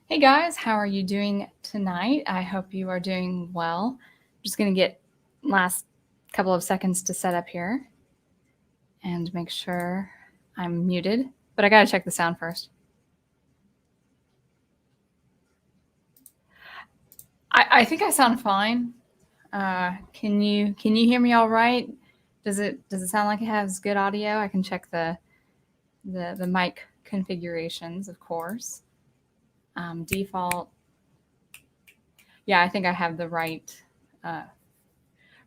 Hey guys, how are you doing tonight? I hope you are doing well. I'm just going to get last couple of seconds to set up here and make sure I'm muted, but I got to check the sound first. I think I sound fine. Can you hear me all right? Does it sound like it has good audio? I can check the mic configurations, of course. Default. Yeah, I think I have the right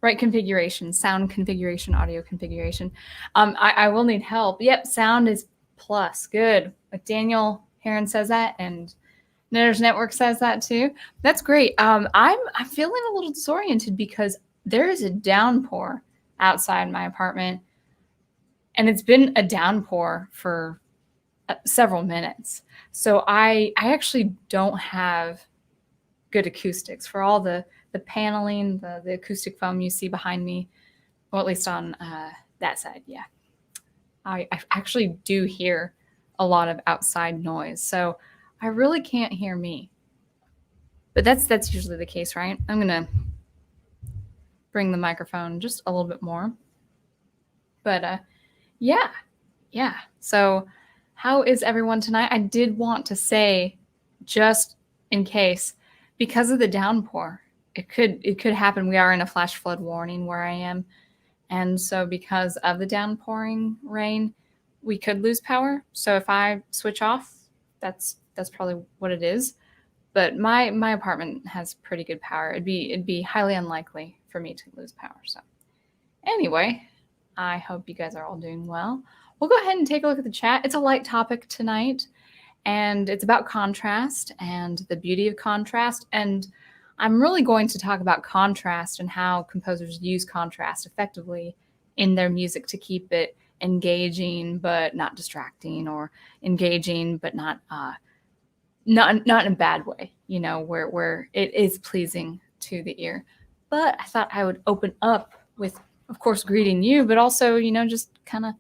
configuration, sound configuration, audio configuration. I will need help. Yep, sound is plus. Good. Like Daniel Heron says that, and Netters Network says that too. That's great. I'm feeling a little disoriented because there is a downpour outside my apartment, and it's been a downpour for several minutes. So I actually don't have good acoustics for all the paneling, the acoustic foam you see behind me, or at least on that side. Yeah, I actually do hear a lot of outside noise, so I really can't hear me. But that's usually the case, right? I'm gonna bring the microphone just a little bit more. But yeah. So how is everyone tonight? I did want to say, just in case, because of the downpour, it could happen. We are in a flash flood warning where I am, and so because of the downpouring rain, we could lose power. So if I switch off, that's probably what it is. But my apartment has pretty good power. It'd be highly unlikely for me to lose power. So anyway, I hope you guys are all doing well. We'll go ahead and take a look at the chat. It's a light topic tonight, and it's about contrast and the beauty of contrast. And I'm really going to talk about contrast and how composers use contrast effectively in their music to keep it engaging but not distracting, or engaging but not in a bad way, where it is pleasing to the ear. But I thought I would open up with, of course, greeting you, but also, just kind of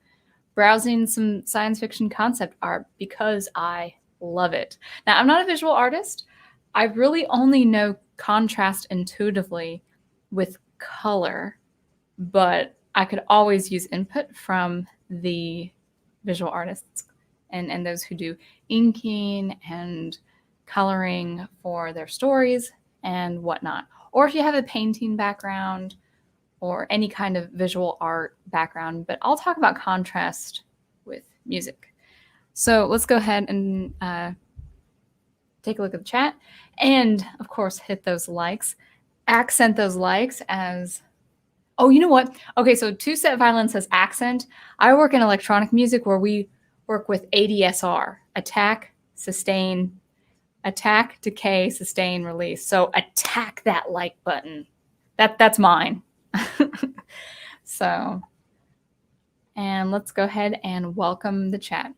browsing some science fiction concept art because I love it. Now, I'm not a visual artist. I really only know contrast intuitively with color, but I could always use input from the visual artists and those who do inking and coloring for their stories and whatnot. Or if you have a painting background or any kind of visual art background, but I'll talk about contrast with music. So let's go ahead and take a look at the chat, and of course hit those likes. Accent those likes as, oh, you know what? Okay, so Two Set Violin says accent. I work in electronic music where we work with ADSR, attack, sustain, attack, decay, sustain, release. So attack that like button. That's mine. So, and let's go ahead and welcome the chat.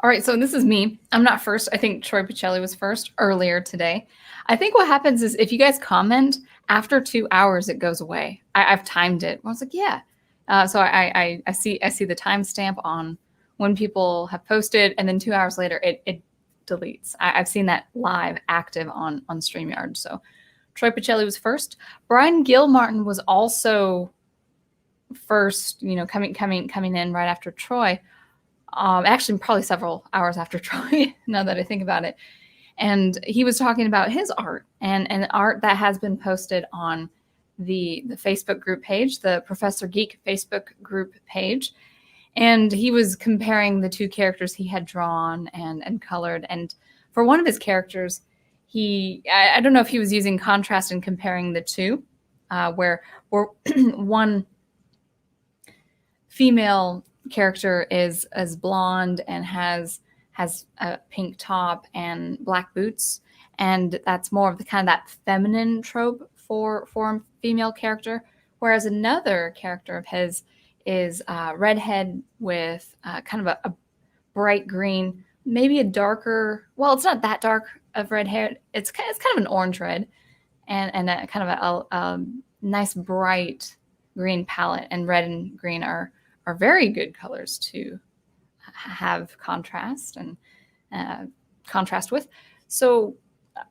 All right, so this is me. I'm not first. I think Troy Pacelli was first earlier today. I think what happens is if you guys comment, after 2 hours, it goes away. I've timed it. I was like, yeah. So I see the timestamp on when people have posted, and then 2 hours later, it deletes. I've seen that live active on StreamYard. So Troy Pacelli was first. Brian Gilmartin was also first, coming in right after Troy. Actually, probably several hours after Troy, now that I think about it. And he was talking about his art and art that has been posted on the Facebook group page, the Professor Geek Facebook group page. And he was comparing the two characters he had drawn and colored. And for one of his characters, I don't know if he was using contrast and comparing the two, where one female character is blonde and has a pink top and black boots, and that's more of the kind of that feminine trope for a female character, whereas another character of his is redhead with kind of a bright green, maybe a darker, well, it's not that dark of red hair, it's kind of an orange red, and a kind of a nice bright green palette, and red and green are are very good colors to have contrast and contrast with. So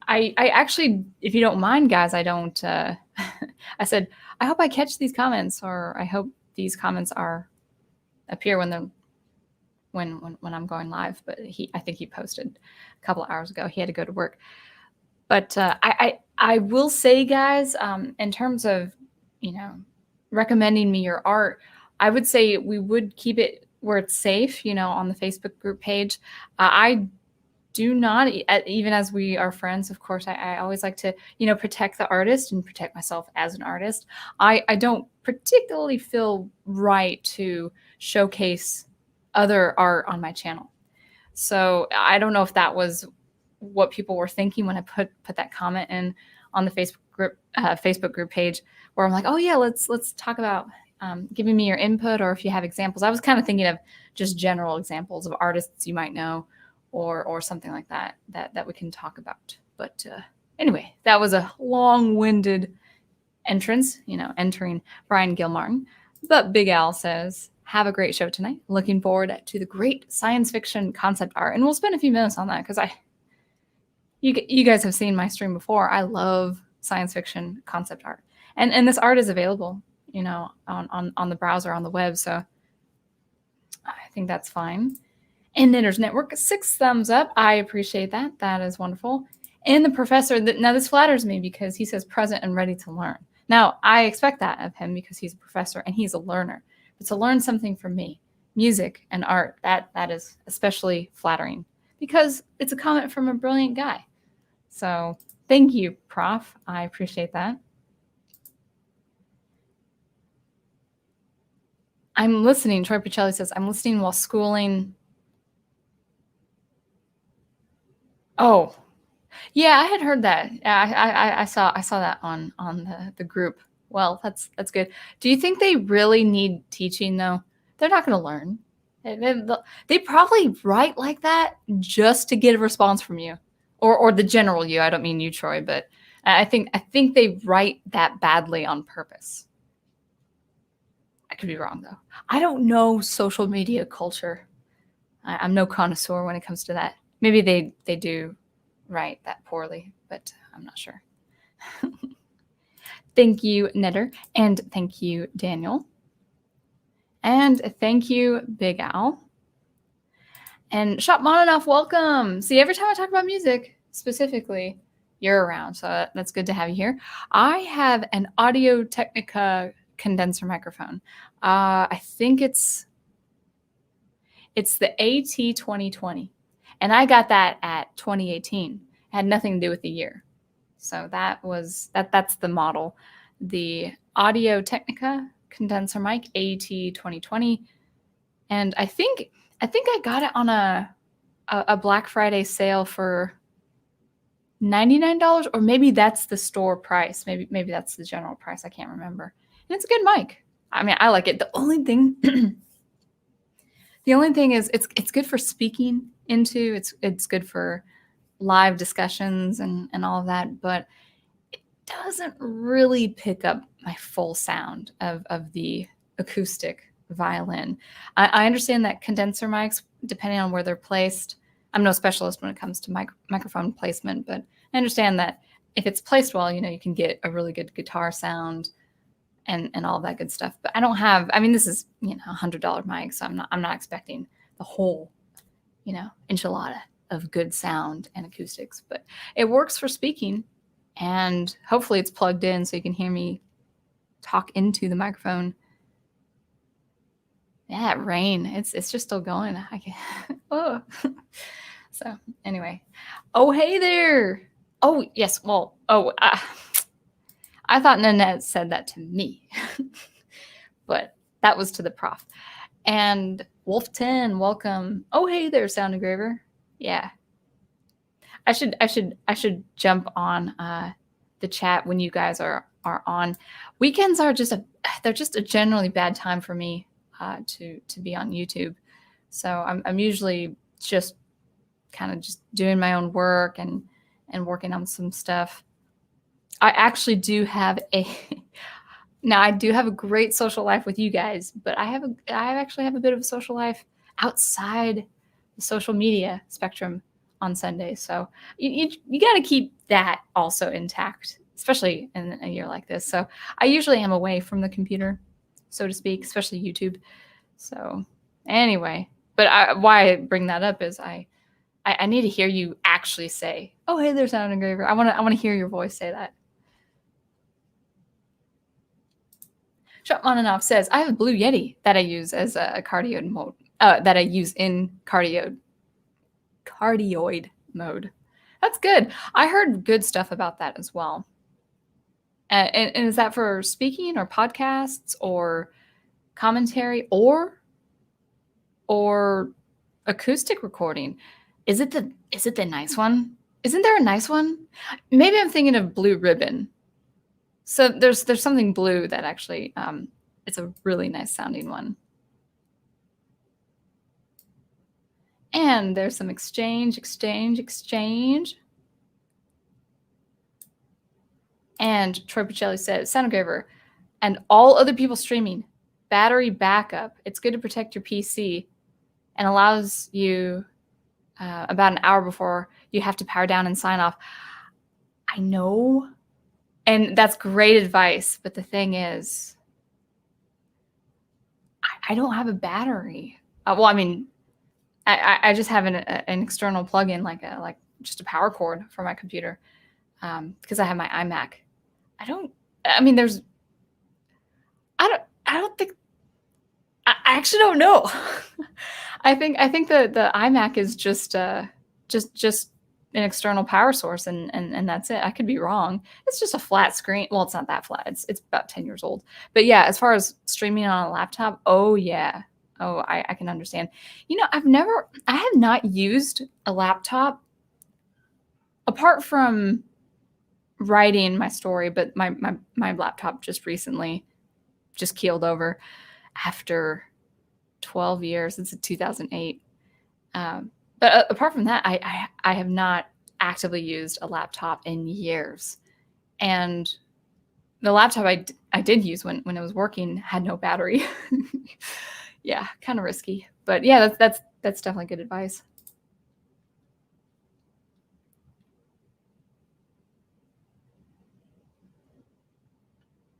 I actually, if you don't mind, guys, I don't. I said I hope I catch these comments, or I hope these comments appear when they're when I'm going live. But I think he posted a couple of hours ago. He had to go to work. But I will say, guys, in terms of, recommending me your art, I would say we would keep it where it's safe, on the Facebook group page. I do not, even as we are friends, of course, I always like to, protect the artist and protect myself as an artist. I don't particularly feel right to showcase other art on my channel. So I don't know if that was what people were thinking when I put that comment in on the Facebook group page, where I'm like, oh yeah, let's talk about giving me your input, or if you have examples. I was kind of thinking of just general examples of artists you might know, or something like that we can talk about. But anyway, that was a long-winded entrance, entering Brian Gilmartin. But Big Al says, have a great show tonight. Looking forward to the great science fiction concept art. And we'll spend a few minutes on that, because you guys have seen my stream before. I love science fiction concept art. And this art is available, on the browser, on the web. So I think that's fine. And Knitters Network, 6 thumbs up. I appreciate that. That is wonderful. And the professor, now this flatters me, because he says present and ready to learn. Now, I expect that of him, because he's a professor and he's a learner. But to learn something from me, music and art, that is especially flattering, because it's a comment from a brilliant guy. So thank you, Prof. I appreciate that. I'm listening. Troy Pacelli says, I'm listening while schooling. Oh, yeah, I had heard that. I saw that on the group. Well, that's good. Do you think they really need teaching, though? They're not going to learn. They probably write like that just to get a response from you, or the general you. I don't mean you, Troy, but I think they write that badly on purpose. I could be wrong, though. I don't know social media culture. I'm no connoisseur when it comes to that. Maybe they do write that poorly, but I'm not sure. Thank you, Netter, and thank you, Daniel. And thank you, Big Al. And Shop Mononoff, welcome. See, every time I talk about music, specifically, you're around, so that's good to have you here. I have an Audio-Technica condenser microphone. I think it's the AT2020. And I got that at 2018. It had nothing to do with the year. So that's the model. The Audio-Technica condenser mic, AT2020. And I think I got it on a Black Friday sale for $99, or maybe that's the store price. Maybe that's the general price. I can't remember. And it's a good mic. I mean, I like it. The only thing is it's good for speaking into. It's good for live discussions and all of that, but it doesn't really pick up my full sound of the acoustic violin. I understand that condenser mics, depending on where they're placed, I'm no specialist when it comes to microphone placement, but I understand that if it's placed well, you can get a really good guitar sound and all that good stuff. But I don't have, this is, $100 mic, so I'm not expecting the whole, enchilada of good sound and acoustics, but it works for speaking, and hopefully it's plugged in so you can hear me talk into the microphone. Yeah, that rain, it's just still going. I can, oh. So anyway, oh, hey there. Oh, yes. Well, I thought Nanette said that to me, but that was to the prof. And Wolf10, welcome. Oh, hey there, Sound Engraver. Yeah. I should jump on the chat when you guys are on. Weekends are just a generally bad time for me to be on YouTube. So I'm usually just kind of just doing my own work and working on some stuff. I actually do have Now, I do have a great social life with you guys, but I actually have a bit of a social life outside the social media spectrum on Sundays. So you got to keep that also intact, especially in a year like this. So I usually am away from the computer, so to speak, especially YouTube. So anyway, but why I bring that up is I need to hear you actually say, "Oh, hey, there's Sound Engraver." I want to hear your voice say that. Shopmaninoff says, "I have a Blue Yeti that I use as a cardioid mode. That I use in cardioid mode. That's good. I heard good stuff about that as well. And is that for speaking or podcasts or commentary or acoustic recording? Is it the nice one? Isn't there a nice one? Maybe I'm thinking of Blue Ribbon. So there's something blue that actually it's a really nice sounding one. And there's some exchange. And Troy Pacelli says, Sound Engraver and all other people streaming, battery backup. It's good to protect your PC and allows you about an hour before you have to power down and sign off. I know. And that's great advice. But the thing is, I don't have a battery. Well, I mean, I just have an external plug-in, like just a power cord for my computer, because I have my iMac. I don't think. I actually don't know. I think the iMac is just an external power source, and that's it. I could be wrong. It's just a flat screen. Well, it's not that flat. It's about 10 years old. But yeah, as far as streaming on a laptop, oh yeah. Oh, I can understand. I have not used a laptop apart from writing my story, but my laptop just recently just keeled over after 12 years. It's a 2008. But apart from that, I have not actively used a laptop in years. And the laptop I did use when it was working had no battery. Yeah, kind of risky. But yeah, that's definitely good advice.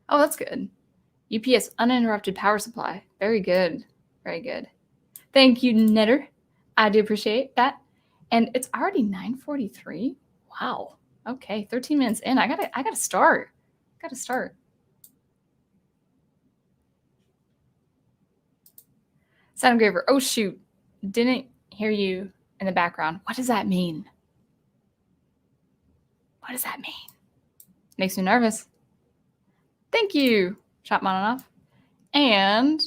Oh, that's good. UPS uninterrupted power supply. Very good. Very good. Thank you, Knitter. I do appreciate that. And it's already 9:43. Wow. Okay, 13 minutes in. I gotta start. Sound Engraver. Oh shoot. Didn't hear you in the background. What does that mean? Makes me nervous. Thank you, Shopmaninoff. And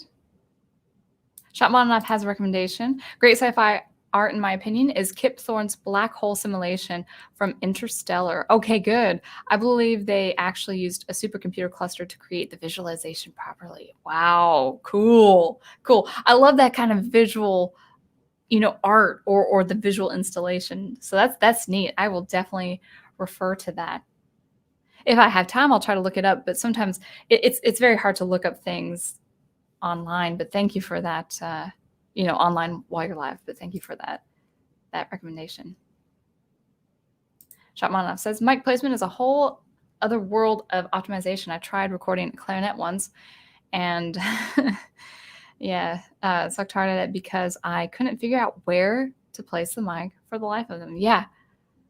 Shopmaninoff has a recommendation. Great sci-fi art, in my opinion, is Kip Thorne's Black Hole Simulation from Interstellar. Okay, good. I believe they actually used a supercomputer cluster to create the visualization properly. Wow, cool. I love that kind of visual, art or the visual installation. So that's neat. I will definitely refer to that. If I have time, I'll try to look it up. But sometimes it's very hard to look up things online. But thank you for that. Online while you're live. But thank you for that recommendation. Shopmanov says mic placement is a whole other world of optimization. I tried recording a clarinet once, and yeah, sucked hard at it because I couldn't figure out where to place the mic for the life of them. Yeah.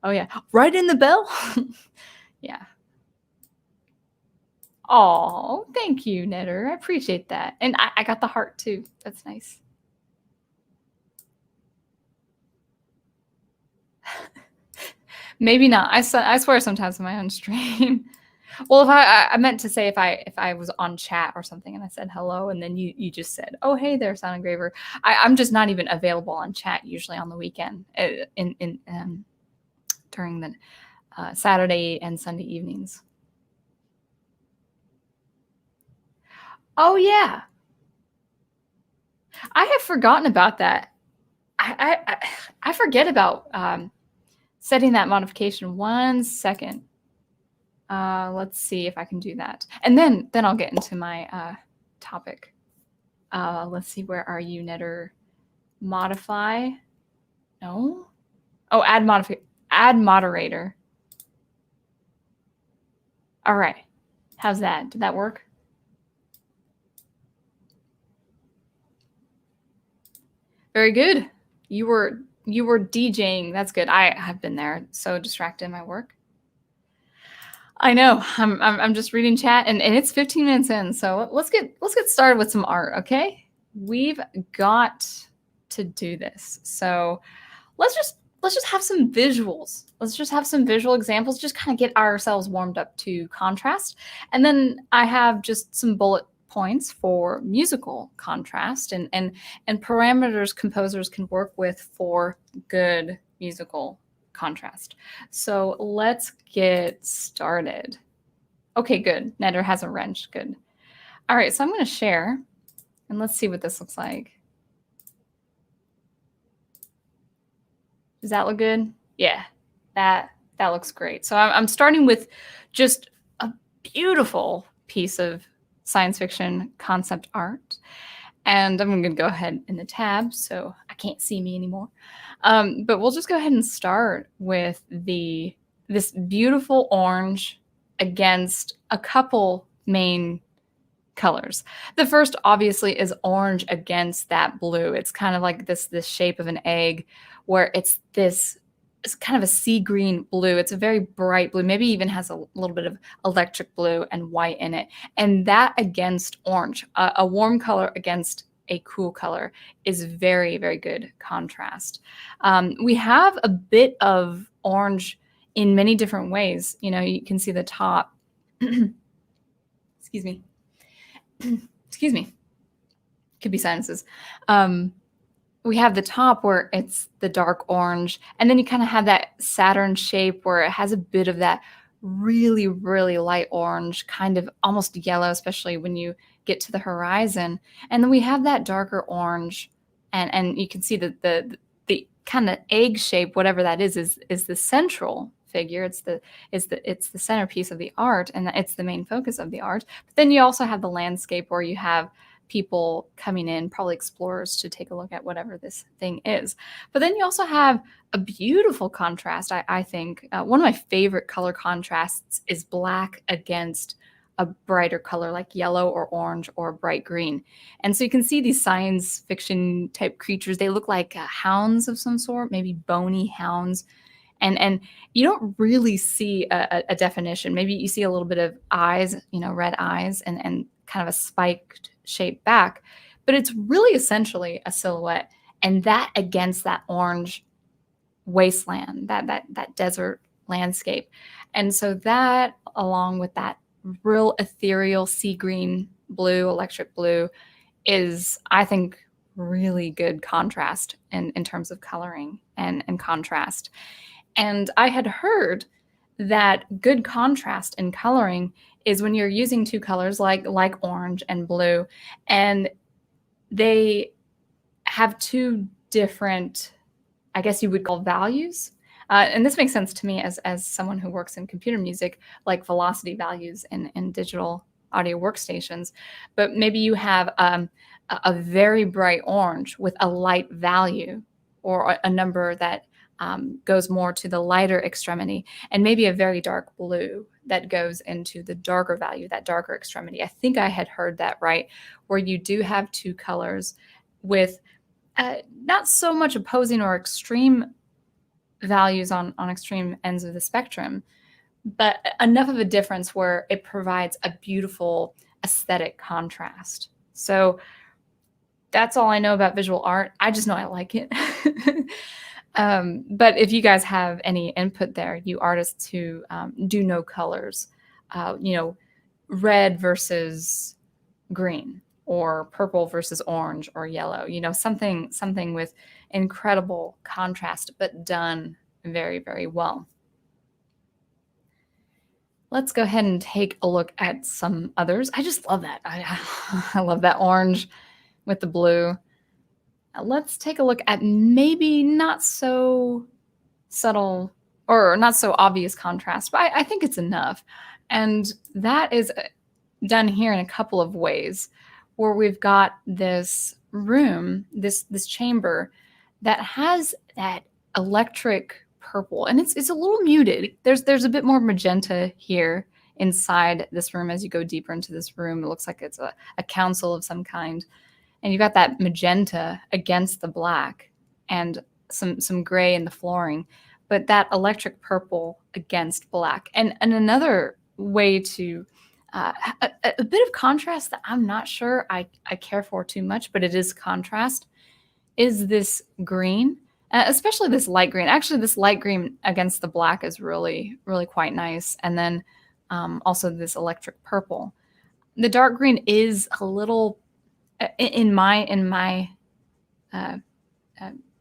Oh yeah, right in the bell. Yeah. Oh, thank you, Knitter. I appreciate that. And I got the heart too. That's nice. Maybe not. I swear sometimes in my own stream. Well, if I meant to say if I was on chat or something and I said hello and then you just said, oh, hey there, Sound Engraver. I'm just not even available on chat usually on the weekend during the Saturday and Sunday evenings. Oh, yeah. I have forgotten about that. I forget about setting that modification. 1 second. Let's see if I can do that. And then I'll get into my topic. Let's see, where are you, Netter? Modify. No. Oh, add moderator. All right. How's that? Did that work? Very good. You were DJing. That's good. I have been there. So distracted in my work. I know. I'm just reading chat, and it's 15 minutes in. So let's get started with some art, okay? We've got to do this. So let's just have some visuals. Let's just have some visual examples, just kind of get ourselves warmed up to contrast. And then I have just some bullet points for musical contrast and parameters composers can work with for good musical contrast. So let's get started. Okay, good. Netter has a wrench. Good. All right, so I'm going to share, and let's see what this looks like. Does that look good? Yeah, that looks great. So I'm starting with just a beautiful piece of science fiction concept art. And I'm going to go ahead in the tab so I can't see me anymore. But we'll just go ahead and start with this beautiful orange against a couple main colors. The first obviously is orange against that blue. It's kind of like this shape of an egg where it's kind of a sea green blue. It's a very bright blue, maybe even has a little bit of electric blue and white in it. And that against orange, a warm color against a cool color, is very, very good contrast. We have a bit of orange in many different ways. You know, you can see the top. Excuse me. Excuse me. Could be sinuses. We have the top where it's the dark orange, and then you kind of have that Saturn shape where it has a bit of that really, really light orange, kind of almost yellow, especially when you get to the horizon. And then we have that darker orange, and you can see that the kind of egg shape, whatever that is the central figure. It's the centerpiece of the art, and it's the main focus of the art. But then you also have the landscape where you have people coming in, probably explorers, to take a look at whatever this thing is. But then you also have a beautiful contrast. I think one of my favorite color contrasts is black against a brighter color like yellow or orange or bright green. And so you can see these science fiction type creatures. They look like hounds of some sort, maybe bony hounds. And you don't really see a definition. Maybe you see a little bit of eyes, red eyes, and kind of a spiked shape back, but it's really essentially a silhouette, and that against that orange wasteland, that desert landscape. And so that, along with that real ethereal sea green blue, electric blue, is, I think, really good contrast in terms of coloring and contrast. And I had heard that good contrast in coloring is when you're using two colors like orange and blue, and they have two different, I guess you would call, values. And this makes sense to me as someone who works in computer music, like velocity values in digital audio workstations. But maybe you have a very bright orange with a light value, or a number that goes more to the lighter extremity, and maybe a very dark blue that goes into the darker value, that darker extremity. I think I had heard that right, where you do have two colors with not so much opposing or extreme values on extreme ends of the spectrum, but enough of a difference where it provides a beautiful aesthetic contrast. So that's all I know about visual art. I just know I like it. But if you guys have any input there, you artists who do know colors, red versus green, or purple versus orange or yellow, something with incredible contrast, but done very, very well. Let's go ahead and take a look at some others. I just love that. I love that orange with the blue. Let's take a look at maybe not so subtle or not so obvious contrast, but I think it's enough. And that is done here in a couple of ways, where we've got this room, this chamber that has that electric purple, and it's a little muted. There's a bit more magenta here inside this room. As you go deeper into this room, it looks like it's a council of some kind, and you've got that magenta against the black and some gray in the flooring, but that electric purple against black. And another way to a bit of contrast that I'm not sure I care for too much, but it is contrast, is this green, especially this light green. Actually, this light green against the black is really, really quite nice. And then also this electric purple. The dark green is a little, in my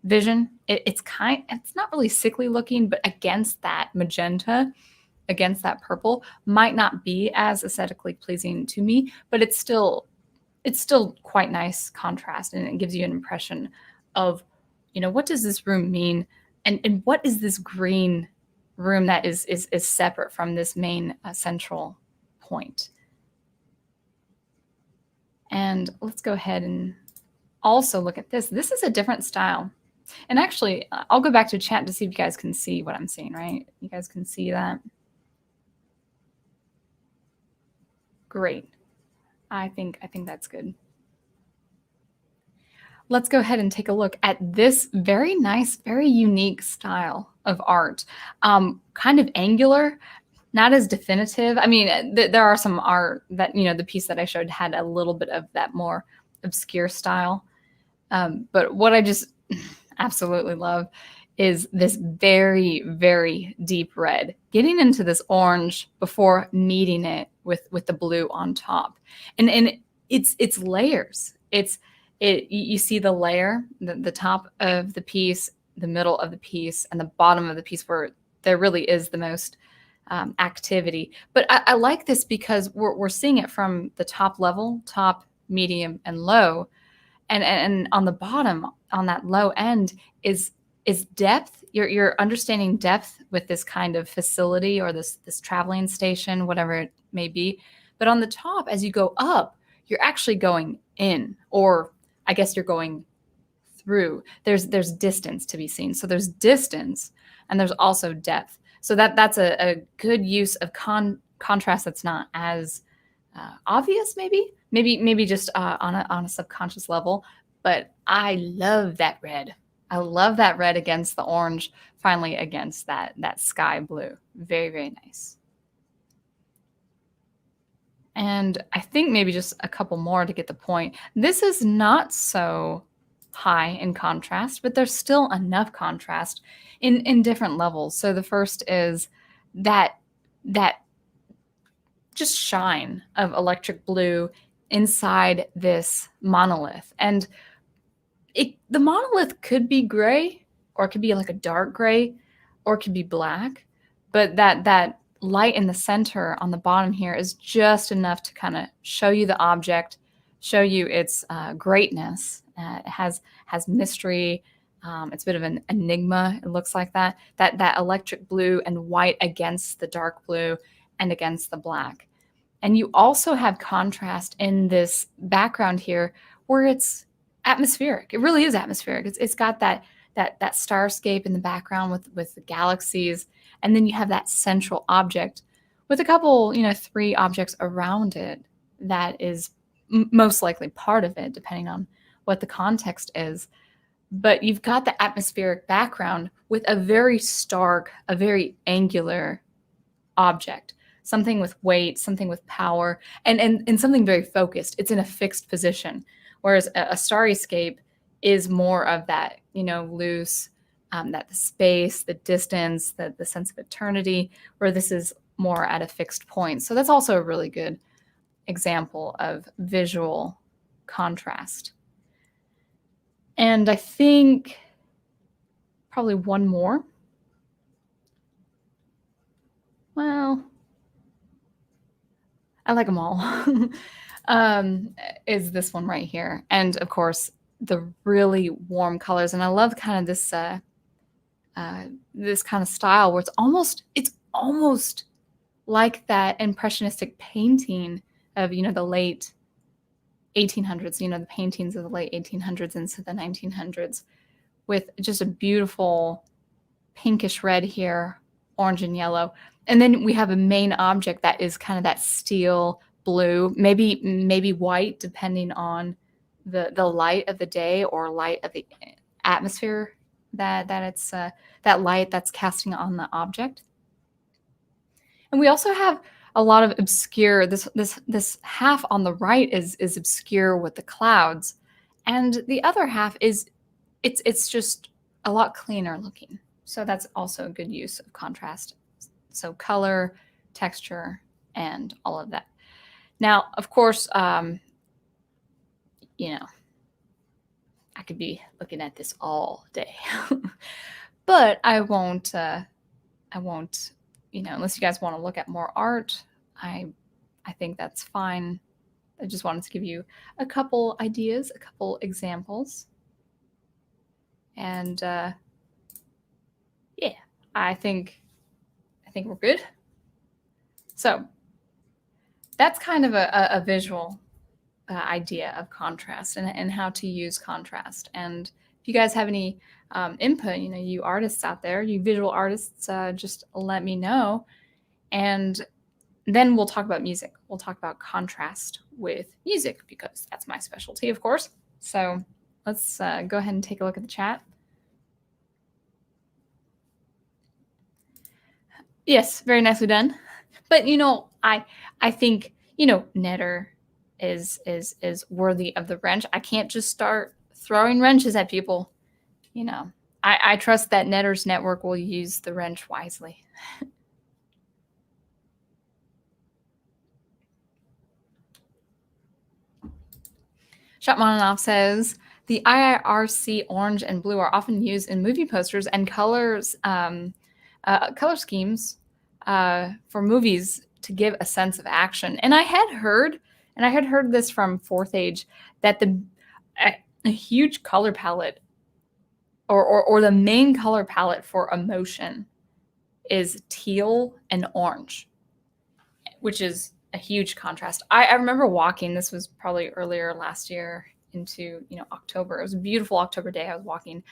vision, it's not really sickly looking, but against that magenta, against that purple, might not be as aesthetically pleasing to me, but it's still quite nice contrast, and it gives you an impression of, what does this room mean, and what is this green room that is separate from this main central point. And let's go ahead and also look at this. This is a different style. And actually, I'll go back to chat to see if you guys can see what I'm seeing, right? You guys can see that? Great. I think that's good. Let's go ahead and take a look at this very nice, very unique style of art. Kind of angular, not as definitive. I mean, there are some art that, the piece that I showed had a little bit of that more obscure style. But what I just absolutely love is this very, very deep red, getting into this orange before meeting it with the blue on top. And it's layers. You see the layer, the top of the piece, the middle of the piece, and the bottom of the piece, where there really is the most activity. But I like this because we're seeing it from the top level, top, medium, and low. And on the bottom, on that low end, is depth. You're understanding depth with this kind of facility, or this traveling station, whatever it may be. But on the top, as you go up, you're actually going in, or I guess you're going through. There's distance to be seen. So there's distance, and there's also depth. So that's a good use of contrast that's not as obvious, maybe just on a subconscious level. But I love that red. I love that red against the orange, finally against that sky blue. Very, very nice. And I think maybe just a couple more to get the point. This is not so high in contrast, but there's still enough contrast in different levels. So the first is that just shine of electric blue inside this monolith. And the monolith could be gray, or it could be like a dark gray, or it could be black. But that light in the center on the bottom here is just enough to kind of show you the object, show you its greatness. It has mystery. It's a bit of an enigma. It looks like that electric blue and white against the dark blue and against the black. And you also have contrast in this background here, where it's atmospheric. It really is atmospheric. It's got that starscape in the background with the galaxies, and then you have that central object with a couple, 3 objects around it that is most likely part of it, depending on what the context is. But you've got the atmospheric background with a very stark, a very angular object, something with weight, something with power, and something very focused. It's in a fixed position, whereas a starryscape is more of that, loose, that the space, the distance, the sense of eternity, where this is more at a fixed point. So that's also a really good example of visual contrast. And I think probably one more. Well, I like them all. Is this one right here. And of course, the really warm colors. And I love kind of this this kind of style where it's almost like that impressionistic painting of, the late 1800s, the paintings of the late 1800s into the 1900s, with just a beautiful pinkish red here, orange and yellow. And then we have a main object that is kind of that steel blue, maybe white, depending on the light of the day or light of the atmosphere that it's that light that's casting on the object. And we also have a lot of obscure, this half on the right is obscure with the clouds, and the other half is it's just a lot cleaner looking. So that's also a good use of contrast. So color, texture, and all of that. Now, of course, I could be looking at this all day, but I won't, unless you guys want to look at more art, I think that's fine. I just wanted to give you a couple ideas, a couple examples. And yeah, I think we're good. So that's kind of a visual idea of contrast and how to use contrast. And if you guys have any input, you artists out there, you visual artists, just let me know. And then we'll talk about music. We'll talk about contrast with music, because that's my specialty, of course. So let's go ahead and take a look at the chat. Yes, very nicely done. But I think Netter is worthy of the wrench. I can't just start throwing wrenches at people. I trust that Netter's network will use the wrench wisely. Shotmananoff says, the IIRC orange and blue are often used in movie posters and color schemes for movies to give a sense of action. And I had heard this from Fourth Age, that a huge color palette or the main color palette for emotion is teal and orange, which is a huge contrast. I remember walking, this was probably earlier last year into October. It was a beautiful October day. I was walking,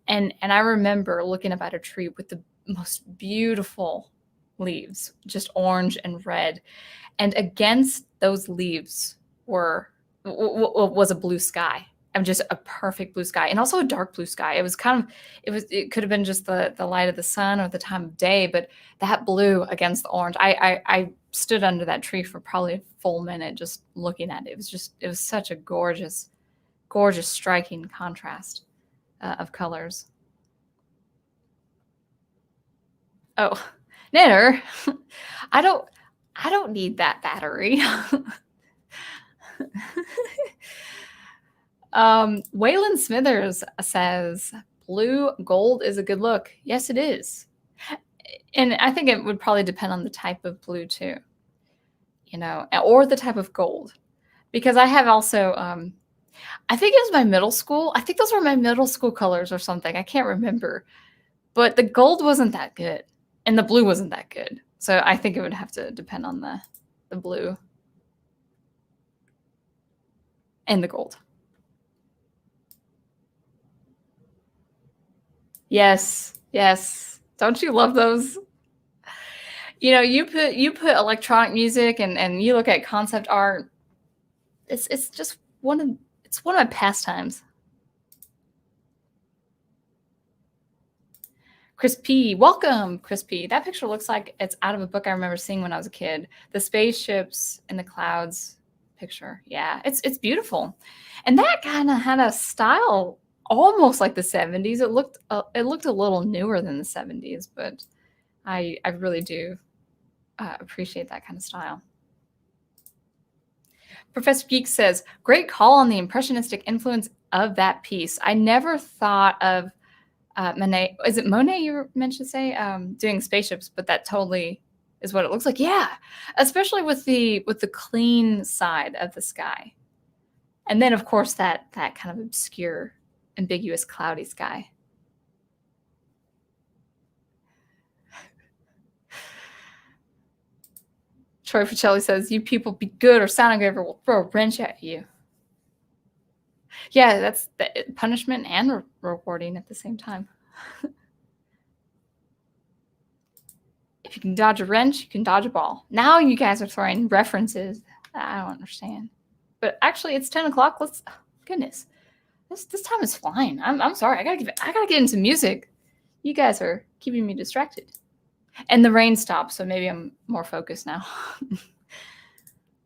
and I remember looking up at a tree with the most beautiful leaves, just orange and red, and against those leaves was a blue sky. Just a perfect blue sky, and also a dark blue sky. It could have been just the light of the sun or the time of day, but that blue against the orange. I stood under that tree for probably a full minute just looking at it. It was such a gorgeous, striking contrast of colors. Oh, Knitter, I don't need that battery. Waylon Smithers says, blue gold is a good look. Yes, it is. And I think it would probably depend on the type of blue too, or the type of gold. Because I have also, I think it was my middle school. I think those were my middle school colors or something. I can't remember. But the gold wasn't that good. And the blue wasn't that good. So I think it would have to depend on the blue and the gold. Yes. Don't you love those? You put electronic music and you look at concept art. It's just one of my pastimes. Chris P, welcome, Chris P. That picture looks like it's out of a book I remember seeing when I was a kid. The spaceships in the clouds picture. Yeah, it's beautiful. And that kind of had a style almost like the 70s. It looked a little newer than the 70s, but I really do appreciate that kind of style. Professor Geek says, great call on the impressionistic influence of that piece. I never thought of Monet. Is it Monet you meant to say? Doing spaceships, but that totally is what it looks like. Yeah, especially with the clean side of the sky. And then, of course, that kind of obscure, ambiguous, cloudy sky. Troy Pacelli says, "You people be good or Sound Engraver will throw a wrench at you." Yeah, that's the punishment and rewarding at the same time. If you can dodge a wrench, you can dodge a ball. Now you guys are throwing references I don't understand. But actually, it's 10 o'clock. Goodness, this time is flying. I'm sorry. I gotta get into music. You guys are keeping me distracted. And the rain stopped, so maybe I'm more focused now.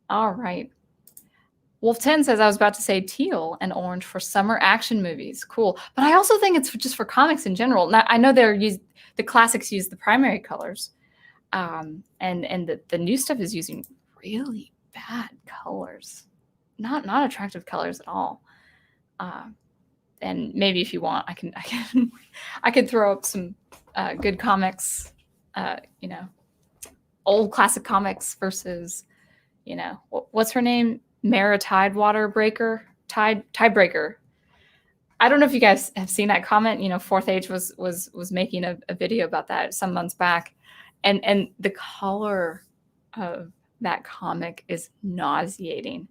All right. Wolf 10 says, I was about to say teal and orange for summer action movies. Cool. But I also think it's just for comics in general. Now, I know the classics use the primary colors. And the new stuff is using really bad colors. Not attractive colors at all. And maybe if you want, I could throw up some good comics, old classic comics versus, what's her name? Mara Tidebreaker. I don't know if you guys have seen that comment. Fourth Age was making a video about that some months back, and the color of that comic is nauseating.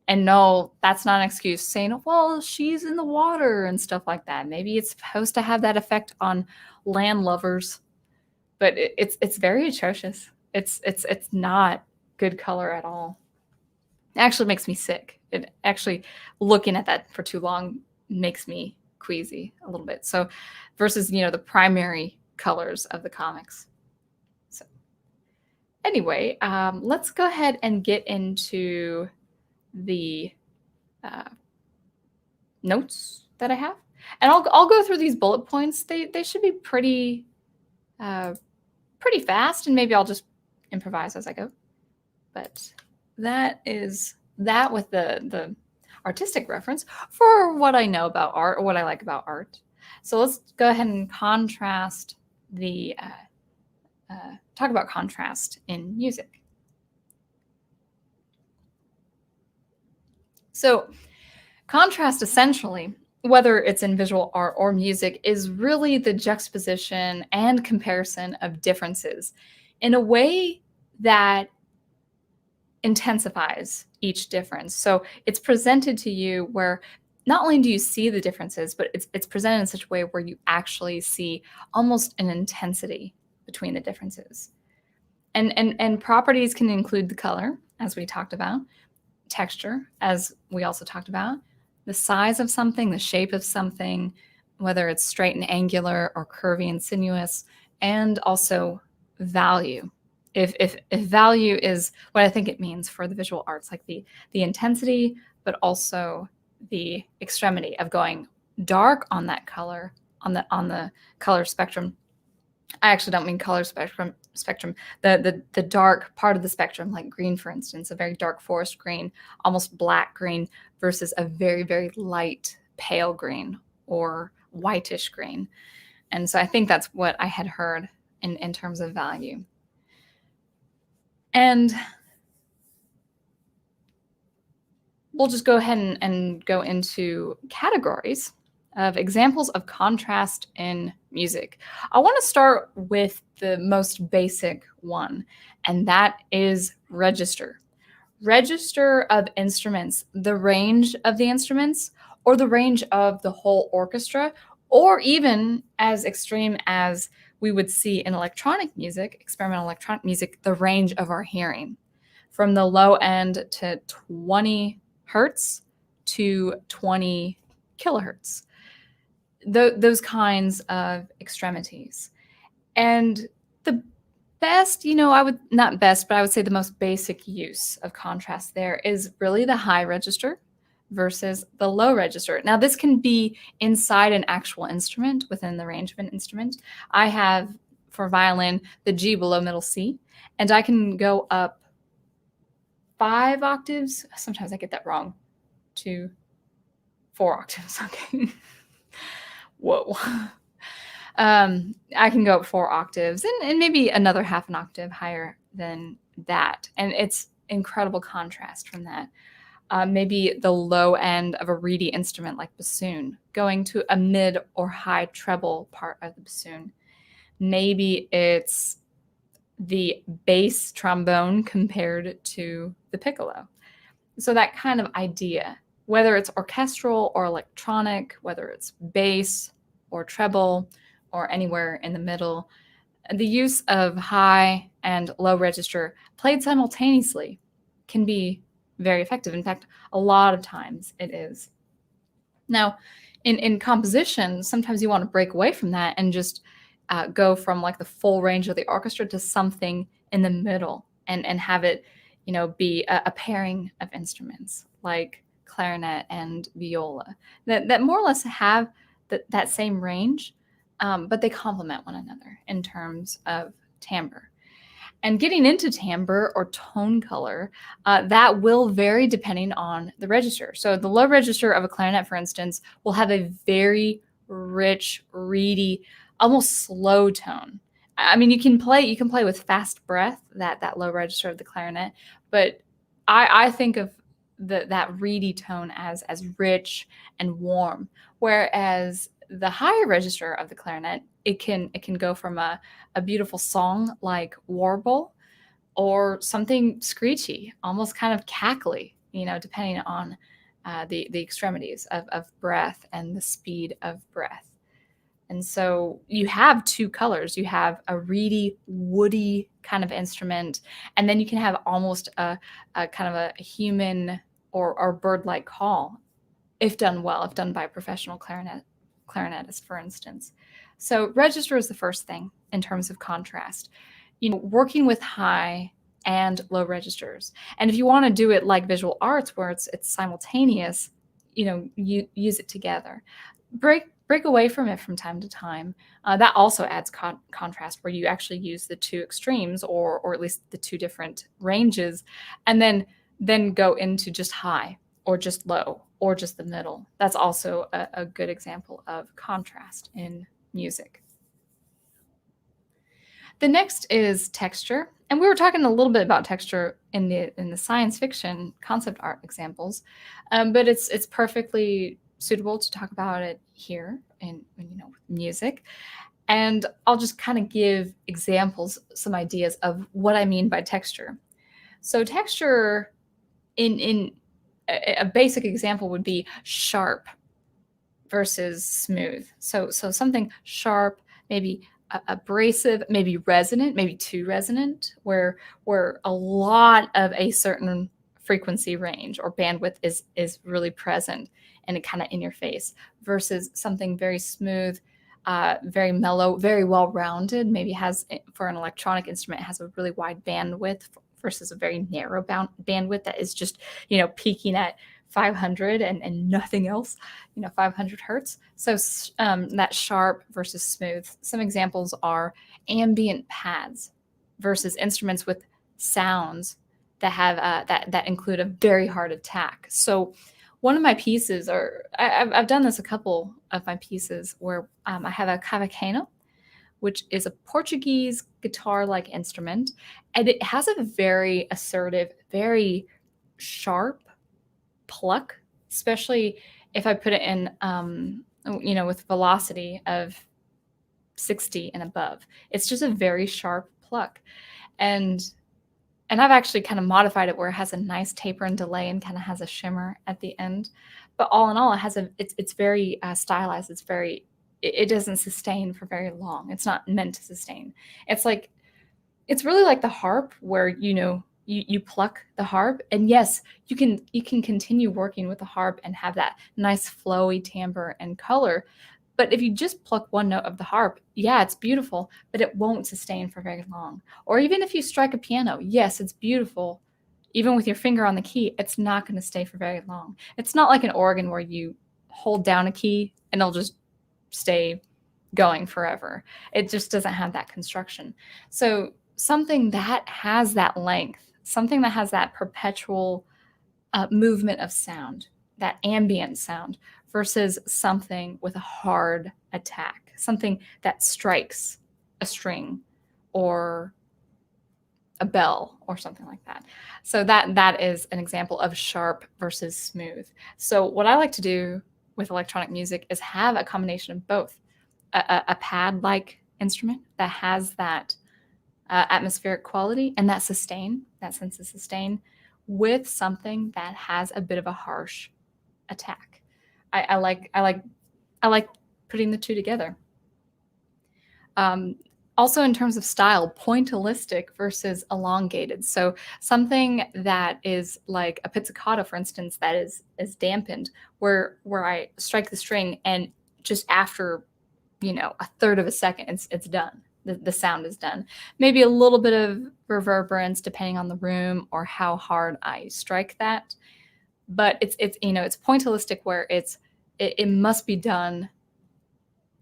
And no, that's not an excuse saying, well, she's in the water and stuff like that. Maybe it's supposed to have that effect on land lovers, but it's very atrocious. It's not good color at all. It actually makes me sick. It actually, looking at that for too long makes me queasy a little bit. So versus, the primary colors of the comics. So anyway, let's go ahead and get into the notes that I have. And I'll go through these bullet points. They should be pretty fast, and maybe I'll just improvise as I go. But that is that with the artistic reference for what I know about art or what I like about art. So let's go ahead and contrast talk about contrast in music. So contrast, essentially, whether it's in visual art or music, is really the juxtaposition and comparison of differences in a way that intensifies each difference. So it's presented to you where not only do you see the differences, but it's presented in such a way where you actually see almost an intensity between the differences. And properties can include the color, as we talked about, texture, as we also talked about, the size of something, the shape of something, whether it's straight and angular or curvy and sinuous, and also value. If value is what I think it means for the visual arts, like the intensity, but also the extremity of going dark on that color, on the color spectrum. I actually don't mean color spectrum. The dark part of the spectrum, like green, for instance, a very dark forest green, almost black green, versus a very, very light pale green or whitish green. And so I think that's what I had heard in terms of value. And we'll just go ahead and go into categories of examples of contrast in music. I want to start with the most basic one, and that is register. Register of instruments, the range of the instruments, or the range of the whole orchestra, or even as extreme as we would see in electronic music, experimental electronic music, the range of our hearing, from the low end to 20 hertz to 20 kilohertz. Those kinds of extremities. And the best, I would not best, but I would say the most basic use of contrast there is really the high register versus the low register. Now, this can be inside an actual instrument, within the range of an instrument. I have, for violin, the G below middle C, and I can go up 5 octaves. Sometimes I get that wrong. 2, 4 octaves. Okay. Whoa. I can go up 4 octaves and maybe another half an octave higher than that. And it's incredible contrast from that. Maybe the low end of a reedy instrument like bassoon, going to a mid or high treble part of the bassoon. Maybe it's the bass trombone compared to the piccolo. So that kind of idea, whether it's orchestral or electronic, whether it's bass or treble or anywhere in the middle, the use of high and low register played simultaneously can be very effective. In fact, a lot of times it is. Now, in composition, sometimes you want to break away from that and just go from like the full range of the orchestra to something in the middle and have it, be a pairing of instruments like clarinet and viola that more or less have that same range, but they complement one another in terms of timbre. And getting into timbre or tone color, that will vary depending on the register. So the low register of a clarinet, for instance, will have a very rich, reedy, almost slow tone. I mean, you can play with fast breath, that low register of the clarinet, but I think of that reedy tone as rich and warm, whereas the higher register of the clarinet, it can go from a beautiful song like warble or something screechy, almost kind of cackly, depending on the extremities of breath and the speed of breath. And so you have two colors. You have a reedy, woody kind of instrument, and then you can have almost a kind of a human or bird-like call, if done well, if done by a professional clarinetist, for instance. So register is the first thing in terms of contrast. Working with high and low registers. And if you want to do it like visual arts where it's simultaneous, you use it together. Break away from it from time to time. That also adds contrast, where you actually use the two extremes or at least the two different ranges, and then go into just high or just low or just the middle. That's also a good example of contrast in music. The next is texture. And we were talking a little bit about texture in the science fiction concept art examples, but it's perfectly suitable to talk about it here in music. And I'll just kind of give examples, some ideas of what I mean by texture. So texture in a basic example would be sharp versus smooth. So something sharp, maybe abrasive, maybe resonant, maybe too resonant, where a lot of a certain frequency range or bandwidth is really present and it kind of in your face, versus something very smooth, very mellow, very well-rounded, maybe has, for an electronic instrument, has a really wide bandwidth versus a very narrow bandwidth that is just, peaking at 500 and nothing else, 500 hertz. So that sharp versus smooth. Some examples are ambient pads versus instruments with sounds that have that include a very hard attack. So one of my pieces, or I've done this a couple of my pieces, where I have a cavaquinho, which is a Portuguese guitar-like instrument, and it has a very assertive, very sharp pluck, especially if I put it in, with velocity of 60 and above. It's just a very sharp pluck. And I've actually kind of modified it where it has a nice taper and delay and kind of has a shimmer at the end. But all in all, it's very stylized. It doesn't sustain for very long. It's not meant to sustain. It's really like the harp, where you pluck the harp, and yes, you can continue working with the harp and have that nice flowy timbre and color. But if you just pluck one note of the harp, yeah, it's beautiful, but it won't sustain for very long. Or even if you strike a piano, yes, it's beautiful. Even with your finger on the key, it's not going to stay for very long. It's not like an organ where you hold down a key and it'll just stay going forever. It just doesn't have that construction. So something that has that length, something that has that perpetual movement of sound, that ambient sound, versus something with a hard attack, something that strikes a string or a bell or something like that. So that is an example of sharp versus smooth. So what I like to do with electronic music is have a combination of both, a pad-like instrument that has that atmospheric quality, and that sense of sustain, with something that has a bit of a harsh attack. I like putting the two together. Also, in terms of style, pointillistic versus elongated. So something that is like a pizzicato, for instance, that is dampened, where I strike the string and just after, a third of a second, it's done. The sound is done. Maybe a little bit of reverberance depending on the room or how hard I strike that. But it's pointillistic, where it must be done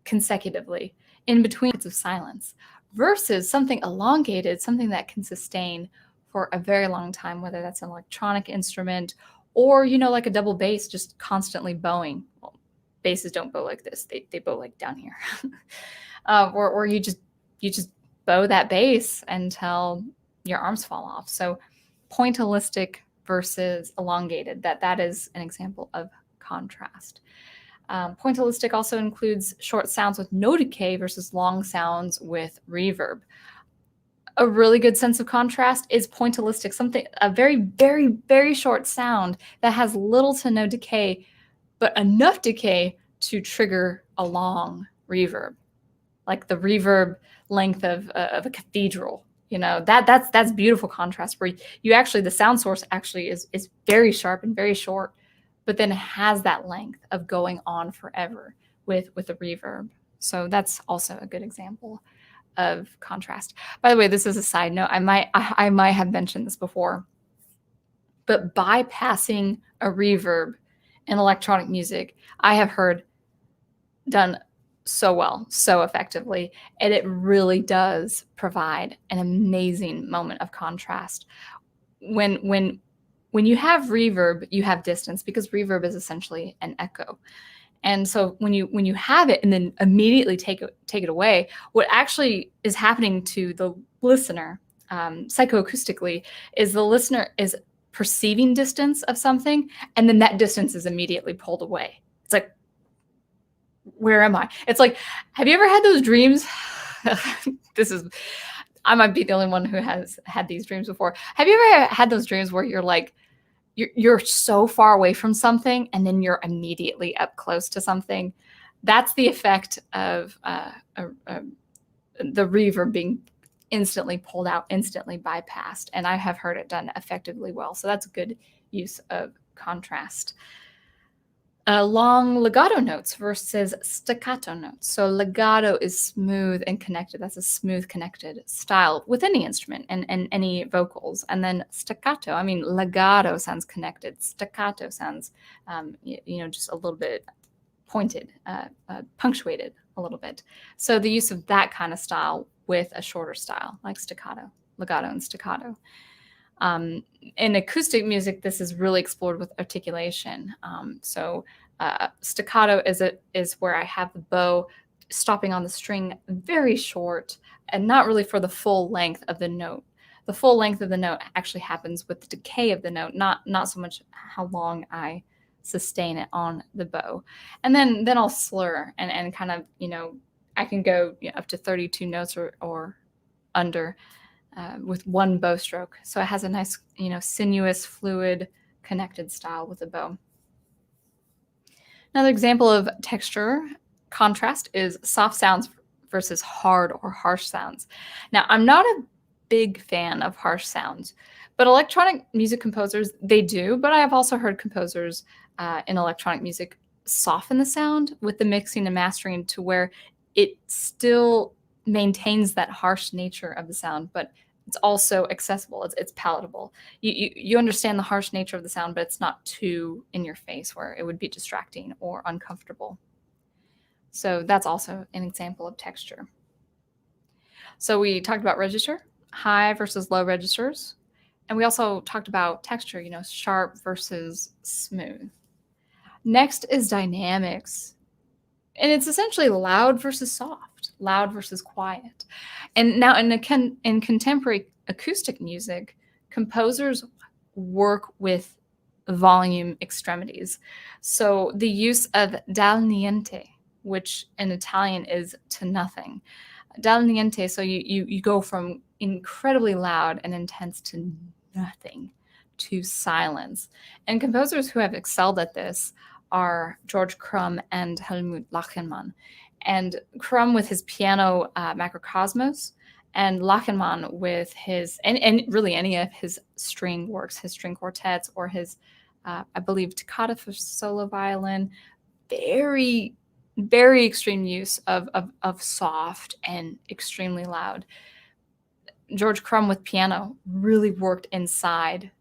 consecutively in between of silence, versus something elongated, something that can sustain for a very long time, whether that's an electronic instrument or, like a double bass just constantly bowing. Well, basses don't bow like this. They bow like down here. Or you just bow that bass until your arms fall off. So pointillistic versus elongated, that is an example of contrast. Pointillistic also includes short sounds with no decay versus long sounds with reverb. A really good sense of contrast is pointillistic, a very, very, very short sound that has little to no decay, but enough decay to trigger a long reverb, like the reverb length of a cathedral. That's beautiful contrast, where you actually, the sound source actually is very sharp and very short, but then it has that length of going on forever with a reverb. So that's also a good example of contrast. By the way, this is a side note. I might have mentioned this before, but bypassing a reverb in electronic music, I have heard done so well, so effectively, and it really does provide an amazing moment of contrast. When you have reverb, you have distance, because reverb is essentially an echo. And so when you have it and then immediately take it away, what actually is happening to the listener, psychoacoustically, is the listener is perceiving distance of something, and then that distance is immediately pulled away. It's like, where am I? It's like, have you ever had those dreams? I might be the only one who has had these dreams before. Have you ever had those dreams where you're like, you're so far away from something and then you're immediately up close to something? That's the effect of the reverb being instantly pulled out, instantly bypassed. And I have heard it done effectively well. So that's a good use of contrast. Long legato notes versus staccato notes. So legato is smooth and connected. That's a smooth, connected style with any instrument and any vocals. And then staccato, legato sounds connected. Staccato sounds, just a little bit pointed, punctuated a little bit. So the use of that kind of style with a shorter style, like staccato, legato and staccato. In acoustic music, this is really explored with articulation. Staccato is where I have the bow stopping on the string very short and not really for the full length of the note. The full length of the note actually happens with the decay of the note, not so much how long I sustain it on the bow. And then I'll slur and kind of, I can go up to 32 notes or under. With one bow stroke. So it has a nice, sinuous, fluid, connected style with a bow. Another example of texture contrast is soft sounds versus hard or harsh sounds. Now, I'm not a big fan of harsh sounds, but electronic music composers, they do. But I have also heard composers in electronic music soften the sound with the mixing and mastering to where it still maintains that harsh nature of the sound, but it's also accessible. It's palatable. You understand the harsh nature of the sound, but it's not too in your face where it would be distracting or uncomfortable. So that's also an example of texture. So we talked about register, high versus low registers. And we also talked about texture, sharp versus smooth. Next is dynamics. And it's essentially loud versus soft, loud versus quiet. And now in contemporary acoustic music, composers work with volume extremities. So the use of dal niente, which in Italian is to nothing, dal niente, so you go from incredibly loud and intense to nothing, to silence. And composers who have excelled at this are George Crumb and Helmut Lachenmann. And Crumb with his piano macrocosmos, and Lachenmann with his, and really any of his string works, his string quartets, or his, I believe, toccata for solo violin. Very, very extreme use of soft and extremely loud. George Crumb with piano really worked inside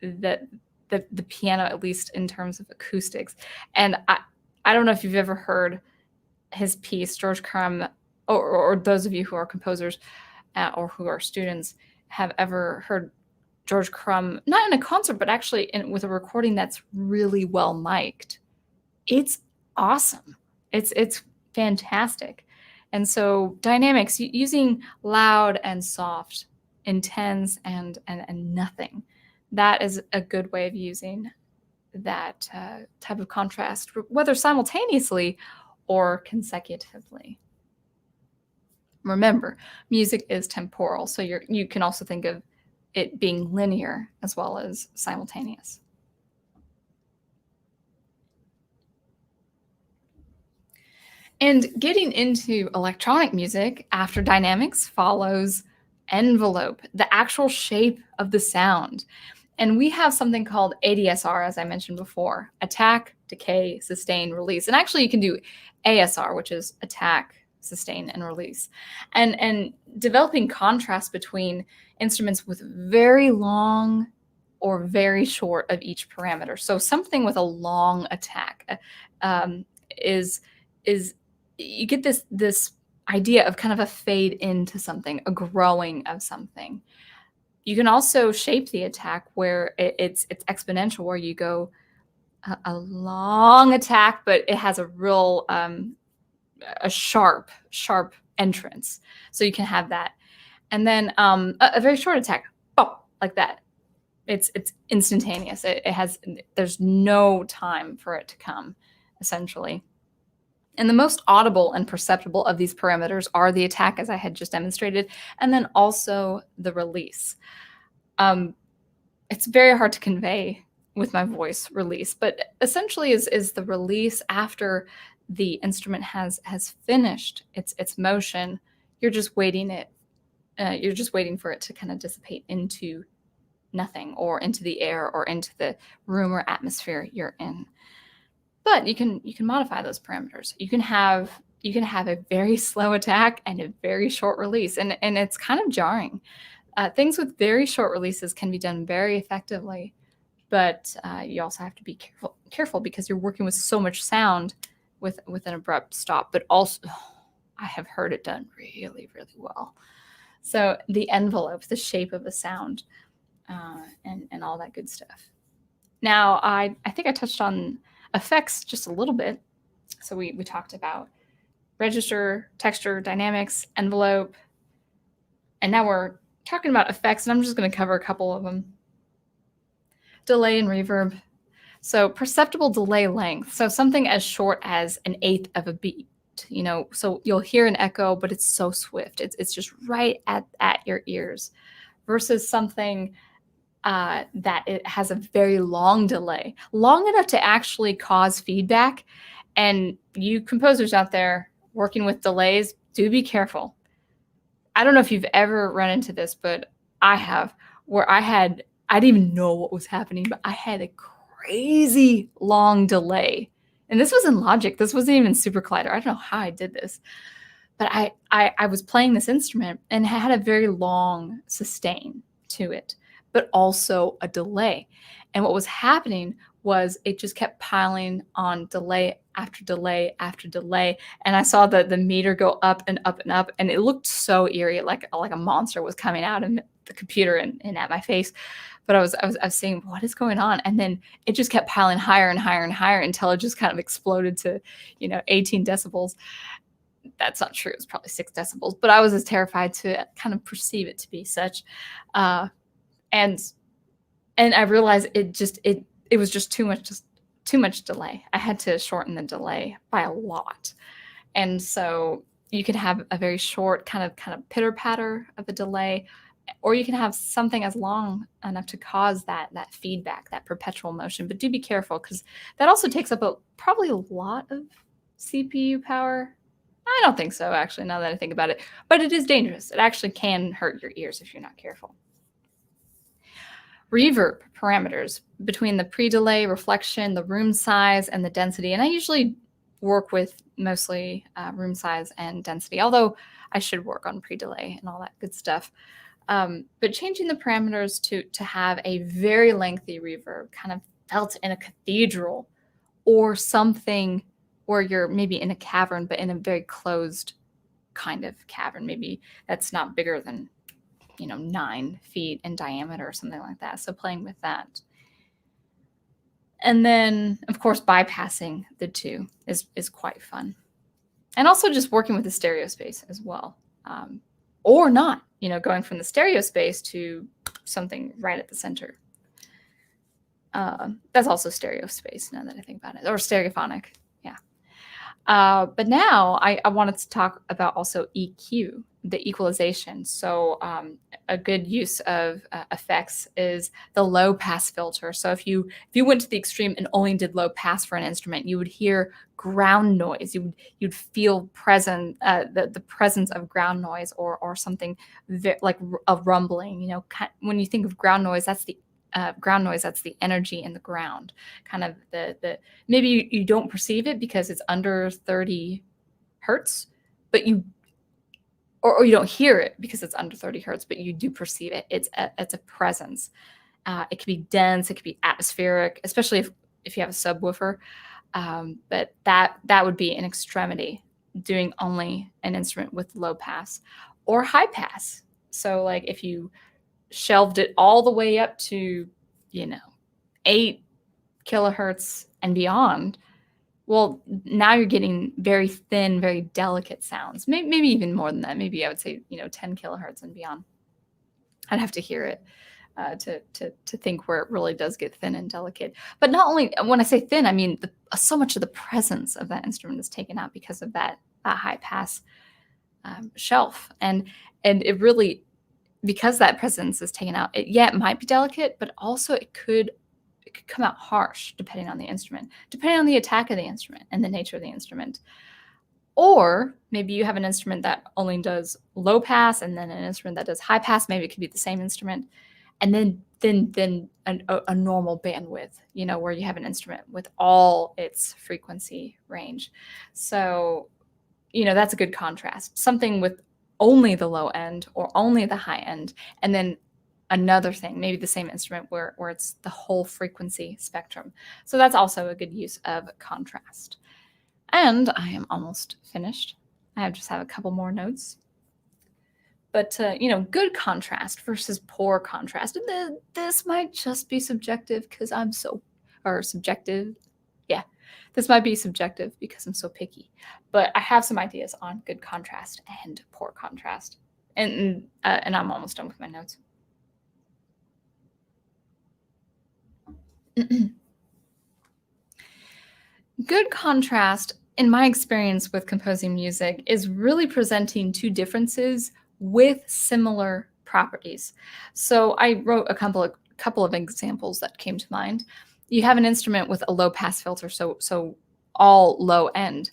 the piano, at least in terms of acoustics. And I don't know if you've ever heard his piece, George Crumb, or those of you who are composers or who are students have ever heard George Crumb, not in a concert, but actually with a recording that's really well mic'd. It's awesome. It's fantastic. And so dynamics, using loud and soft, intense and nothing, that is a good way of using that type of contrast, whether simultaneously or consecutively. Remember, music is temporal, so you can also think of it being linear as well as simultaneous. And getting into electronic music after dynamics follows envelope, the actual shape of the sound. And we have something called ADSR, as I mentioned before: attack, decay, sustain, release. And actually you can do ASR, which is attack, sustain, and release. And developing contrast between instruments with very long or very short of each parameter. So something with a long attack is you get this idea of kind of a fade into something, a growing of something. You can also shape the attack where it's exponential, where you go a long attack, but it has a real a sharp entrance. So you can have that. And then a very short attack, like that. It's instantaneous. There's no time for it to come, essentially. And the most audible and perceptible of these parameters are the attack, as I had just demonstrated, and then also the release. It's very hard to convey with my voice, release, but essentially is the release after the instrument has finished its motion. You're just waiting for it to kind of dissipate into nothing, or into the air, or into the room or atmosphere you're in. But you can modify those parameters. You can have a very slow attack and a very short release, and it's kind of jarring. Things with very short releases can be done very effectively, but you also have to be careful because you're working with so much sound with an abrupt stop. But also, I have heard it done really, really well. So the envelope, the shape of the sound, and all that good stuff. Now, I think I touched on effects just a little bit. So we talked about register, texture, dynamics, envelope, and now we're talking about effects, and I'm just going to cover a couple of them. Delay and reverb. So perceptible delay length. So something as short as an eighth of a beat. So you'll hear an echo, but it's so swift. It's just right at your ears, versus something that it has a very long delay, long enough to actually cause feedback. And you composers out there working with delays, do be careful. I don't know if you've ever run into this, but I have, where I didn't even know what was happening, but I had a crazy long delay. And this was in Logic. This wasn't even SuperCollider. I don't know how I did this, but I was playing this instrument and it had a very long sustain to it, but also a delay. And what was happening was it just kept piling on delay after delay after delay. And I saw the meter go up and up and up, and it looked so eerie, like a monster was coming out of the computer and at my face. But I was saying, what is going on? And then it just kept piling higher and higher and higher until it just kind of exploded to, 18 decibels. That's not true. It was probably 6 decibels, but I was as terrified to kind of perceive it to be such. And I realized it was just too much delay. I had to shorten the delay by a lot. And so you can have a very short kind of pitter patter of a delay, or you can have something as long enough to cause that feedback, that perpetual motion. But do be careful, because that also takes up probably a lot of CPU power. I don't think so, actually, now that I think about it. But it is dangerous. It actually can hurt your ears if you're not careful. Reverb parameters between the pre-delay, reflection, the room size, and the density. And I usually work with mostly room size and density, although I should work on pre-delay and all that good stuff. But changing the parameters to have a very lengthy reverb, kind of felt in a cathedral, or something where you're maybe in a cavern, but in a very closed kind of cavern. Maybe that's not bigger than 9 feet in diameter or something like that. So playing with that. And then, of course, bypassing the two is quite fun. And also just working with the stereo space as well. Or not, going from the stereo space to something right at the center. That's also stereo space, now that I think about it. Or stereophonic, yeah. But now I wanted to talk about also EQ, the equalization. So a good use of effects is the low pass filter. So if you went to the extreme and only did low pass for an instrument, you would hear ground noise. You'd feel the presence of ground noise or something like a rumbling. When you think of ground noise, that's the energy in the ground. Kind of the maybe you don't perceive it because it's under 30 hertz, but you don't hear it because it's under 30 hertz, but you do perceive it. It's a presence. It could be dense, it could be atmospheric, especially if you have a subwoofer. But that would be an extremity, doing only an instrument with low pass or high pass. So like if you shelved it all the way up to 8 kilohertz and beyond, well, now you're getting very thin, very delicate sounds. Maybe even more than that. Maybe I would say 10 kilohertz and beyond. I'd have to hear it to think where it really does get thin and delicate. But not only, when I say thin, I mean so much of the presence of that instrument is taken out because of that high pass shelf, and it really, because that presence is taken out, it might be delicate, but also it could come out harsh depending on the instrument, depending on the attack of the instrument and the nature of the instrument. Or maybe you have an instrument that only does low pass and then an instrument that does high pass. Maybe it could be the same instrument. And then a normal bandwidth, where you have an instrument with all its frequency range. So, that's a good contrast. Something with only the low end or only the high end, and then another thing, maybe the same instrument where it's the whole frequency spectrum. So that's also a good use of contrast. And I am almost finished. I just have a couple more notes. But, good contrast versus poor contrast. This might just be subjective because subjective. Yeah, this might be subjective because I'm so picky. But I have some ideas on good contrast and poor contrast. And I'm almost done with my notes. Good contrast, in my experience with composing music, is really presenting two differences with similar properties. So I wrote a couple of examples that came to mind. You have an instrument with a low pass filter, so all low end,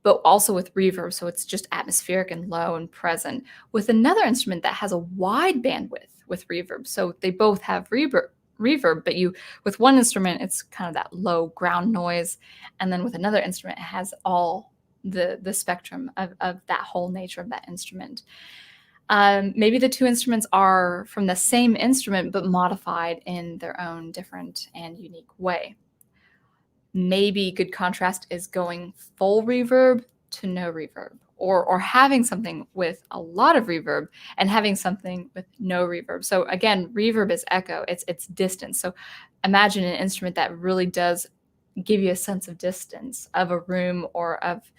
but also with reverb, so it's just atmospheric and low and present, with another instrument that has a wide bandwidth with reverb. So they both have reverb, but with one instrument, it's kind of that low ground noise, and then with another instrument, it has all the spectrum of that whole nature of that instrument. Maybe the two instruments are from the same instrument, but modified in their own different and unique way. Maybe good contrast is going full reverb to no reverb, or having something with a lot of reverb and having something with no reverb. So again, reverb is echo, it's distance. So imagine an instrument that really does give you a sense of distance of a room or of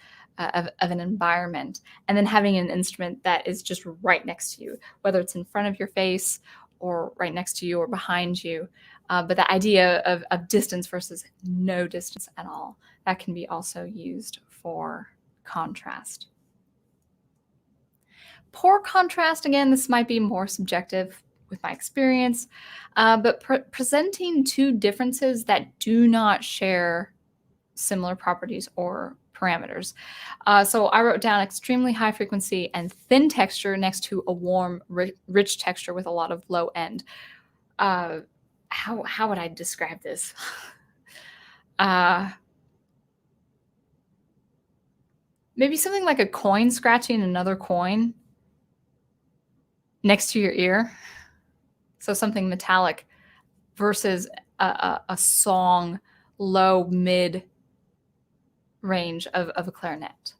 an environment, and then having an instrument that is just right next to you, whether it's in front of your face or right next to you or behind you. But the idea of distance versus no distance at all, that can be also used for contrast. Poor contrast, again, this might be more subjective with my experience, but presenting two differences that do not share similar properties or parameters. So I wrote down extremely high frequency and thin texture next to a warm, rich texture with a lot of low end. How would I describe this? Maybe something like a coin scratching another coin next to your ear. So something metallic versus a song low mid range of a clarinet.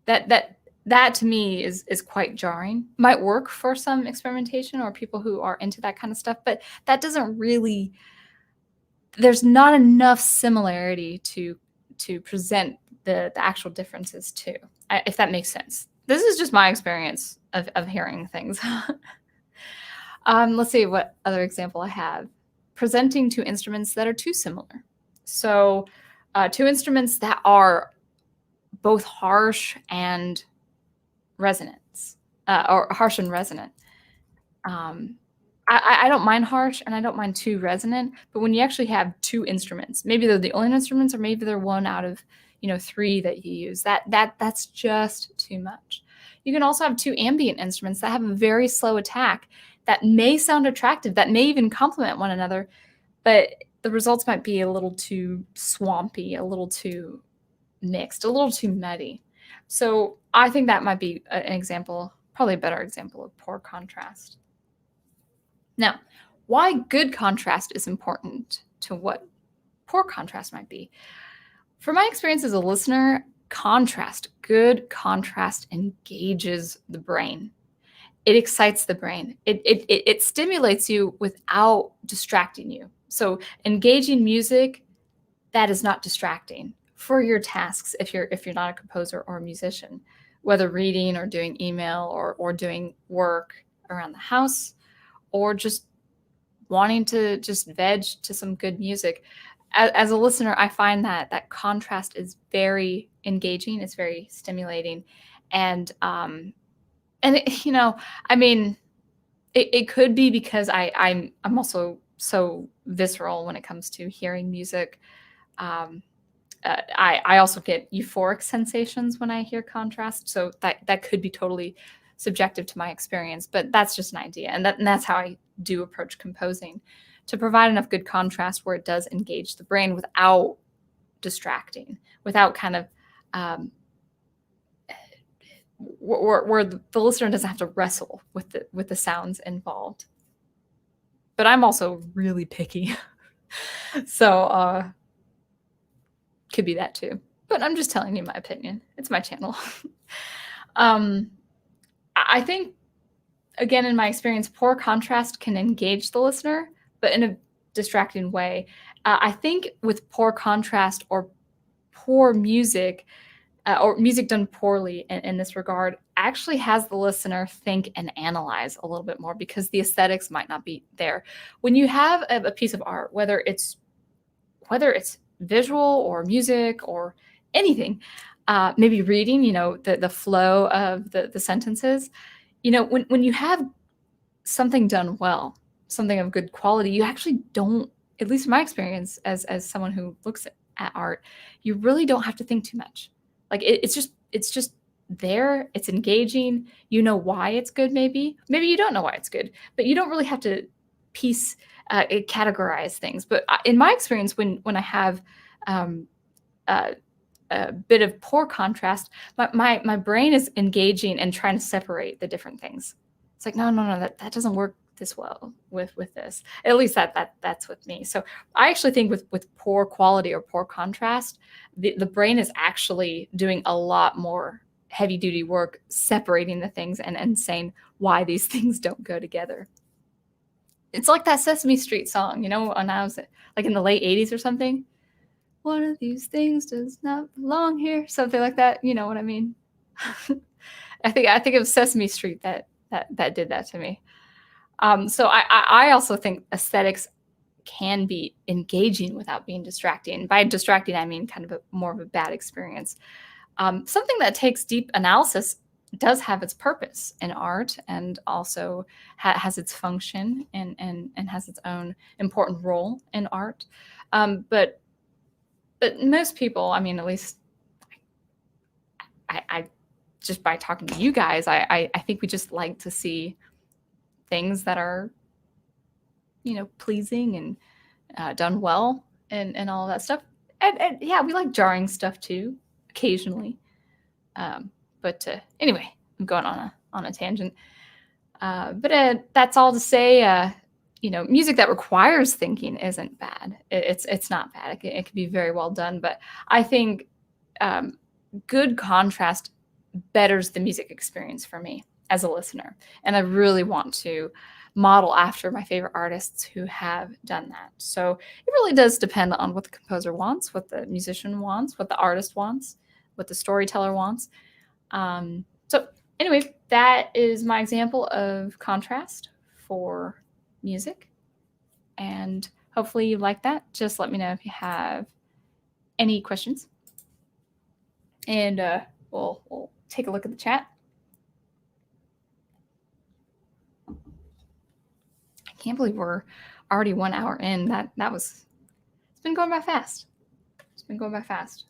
That to me is quite jarring. Might work for some experimentation or people who are into that kind of stuff, but that doesn't really, there's not enough similarity to present the actual differences too, if that makes sense. This is just my experience of hearing things. Let's see what other example I have. Presenting two instruments that are too similar. So two instruments that are both harsh and resonance, or harsh and resonant. I don't mind harsh and I don't mind too resonant, but when you actually have two instruments, maybe they're the only instruments or maybe they're one out of three that you use, that's just too much. You can also have two ambient instruments that have a very slow attack that may sound attractive, that may even complement one another, but the results might be a little too swampy, a little too mixed, a little too muddy. So I think that might be an example, probably a better example of poor contrast. Now, why good contrast is important to what poor contrast might be. From my experience as a listener, good contrast engages the brain. It excites the brain. It stimulates you without distracting you. So engaging music, that is not distracting for your tasks if you're not a composer or a musician, whether reading or doing email or doing work around the house or just wanting to just veg to some good music. As a listener, I find that contrast is very engaging. It's very stimulating. And it could be because I'm also so visceral when it comes to hearing music. I also get euphoric sensations when I hear contrast. So that could be totally subjective to my experience, but that's just an idea. And that's how I do approach composing, to provide enough good contrast where it does engage the brain without distracting, without kind of where the listener doesn't have to wrestle with the sounds involved. But I'm also really picky. So could be that too. But I'm just telling you my opinion. It's my channel. I think, again, in my experience, poor contrast can engage the listener, but in a distracting way. I think with poor contrast or poor music, or music done poorly in this regard, actually has the listener think and analyze a little bit more because the aesthetics might not be there. When you have a piece of art, whether it's visual or music or anything, maybe reading, the flow of the sentences, when you have something done well, something of good quality, you actually don't, at least in my experience as someone who looks at art, you really don't have to think too much. Like it's just there. It's engaging. You know why it's good. Maybe you don't know why it's good, but you don't really have to categorize things. But in my experience, when I have a bit of poor contrast, my brain is engaging and trying to separate the different things. It's like no, that doesn't work this well with this. At least that's with me. So I actually think with poor quality or poor contrast, the brain is actually doing a lot more heavy duty work separating the things and saying why these things don't go together. It's like that Sesame Street song, when I was like in the late 80s or something. One of these things does not belong here. Something like that. You know what I mean? I think it was Sesame Street that did that to me. So I also think aesthetics can be engaging without being distracting. By distracting, I mean kind of more of a bad experience. Something that takes deep analysis does have its purpose in art, and also has its function, and has its own important role in art. But most people, I mean, at least I just by talking to you guys, I think we just like to see things that are, pleasing and done well, and all of that stuff. And yeah, we like jarring stuff too, occasionally. But anyway, I'm going on a tangent. But that's all to say, music that requires thinking isn't bad. It's not bad. It can be very well done. But I think good contrast betters the music experience for me as a listener. And I really want to model after my favorite artists who have done that. So it really does depend on what the composer wants, what the musician wants, what the artist wants, what the storyteller wants. So anyway, that is my example of contrast for music. And hopefully you like that. Just let me know if you have any questions. And we'll take a look at the chat. I can't believe we're already 1 hour in. It's been going by fast. It's been going by fast.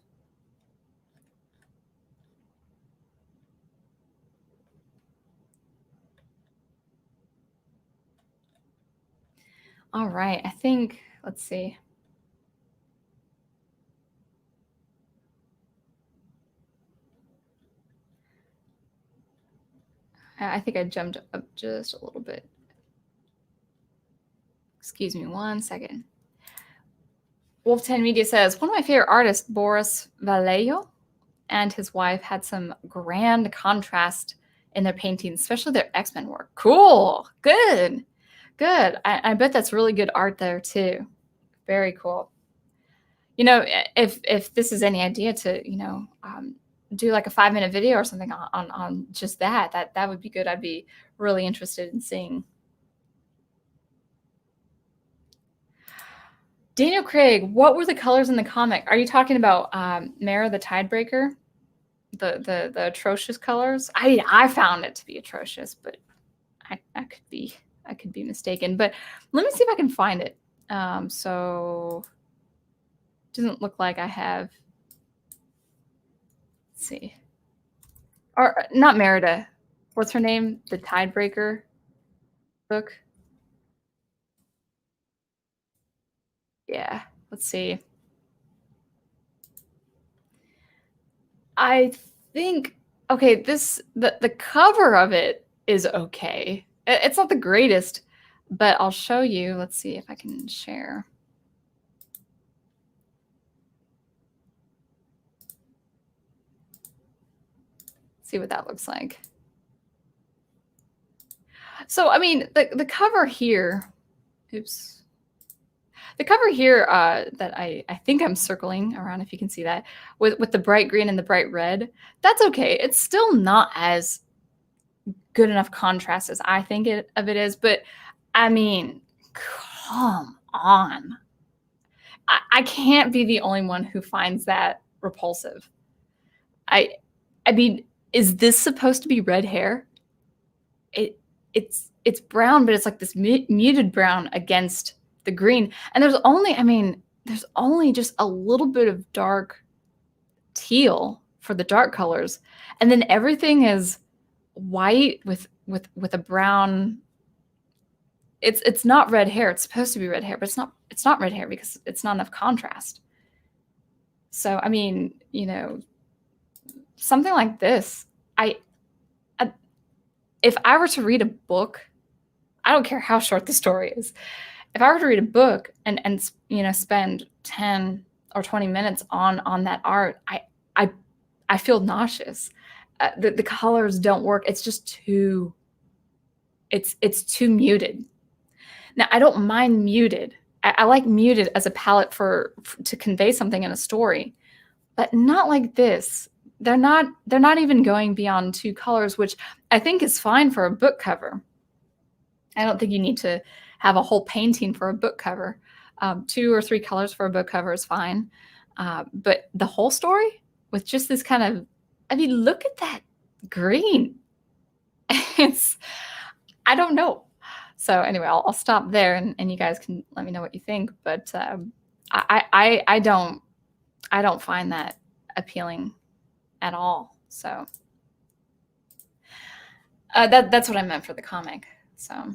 All right, I think, let's see. I think I jumped up just a little bit. Excuse me 1 second. Wolf 10 Media says, one of my favorite artists, Boris Vallejo, and his wife had some grand contrast in their paintings, especially their X-Men work. Cool. Good. I bet that's really good art there too. Very cool. If this is any idea to, do like a 5-minute video or something on just that would be good. I'd be really interested in seeing. Daniel Craig, what were the colors in the comic? Are you talking about Mara the Tidebreaker? The atrocious colors? I found it to be atrocious, but I could be mistaken. But let me see if I can find it. So it doesn't look like I have. Let's see. Or not Merida. What's her name? The Tidebreaker book. Yeah, let's see. I think, okay, the cover of it is okay. It's not the greatest, but I'll show you. Let's see if I can share. See what that looks like. So, I mean, the cover here, oops. The cover here that I think I'm circling around, if you can see that, with the bright green and the bright red, that's okay. It's still not as good enough contrast as I think of it is, but I mean, come on. I can't be the only one who finds that repulsive. I mean, is this supposed to be red hair? It's brown, but it's like this muted brown against the green. And there's only just a little bit of dark teal for the dark colors. And then everything is white with a brown. It's not red hair. It's supposed to be red hair, but it's not red hair because it's not enough contrast. So, I mean, something like this, if I were to read a book, I don't care how short the story is. If I were to read a book and spend 10 or 20 minutes on that art, I feel nauseous. The colors don't work. It's just too. It's too muted. Now I don't mind muted. I like muted as a palette to convey something in a story, but not like this. They're not even going beyond 2 colors, which I think is fine for a book cover. I don't think you need to have a whole painting for a book cover. 2 or 3 colors for a book cover is fine. But the whole story with just this kind of, I mean, look at that green. It's, I don't know. So anyway, I'll stop there, and you guys can let me know what you think. But I don't find that appealing at all. So that's what I meant for the comic. So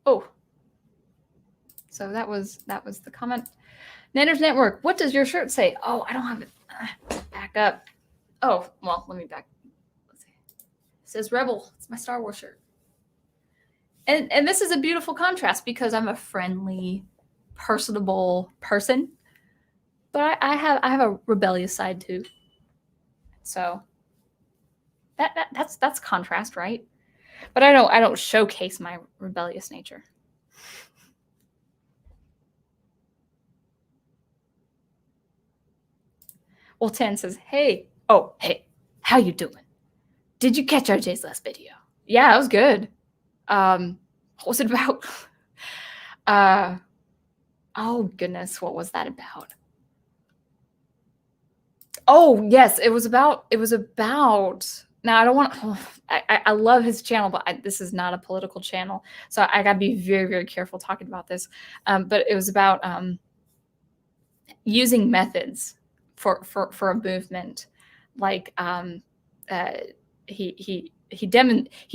oh, so that was the comment. Nanners Network, what does your shirt say? Oh, I don't have it. Back up. Oh, well, let me back. Let's see. It says Rebel. It's my Star Wars shirt. And this is a beautiful contrast because I'm a friendly, personable person, but I have a rebellious side too. So that's contrast, right? But I don't showcase my rebellious nature. Well, 10 says, hey, how you doing? Did you catch RJ's last video? Yeah, it was good. What was it about? Oh goodness, what was that about? Oh yes, it was about. Now I don't want. I love his channel, but this is not a political channel, so I gotta be very, very careful talking about this. But it was about using methods for a movement, like he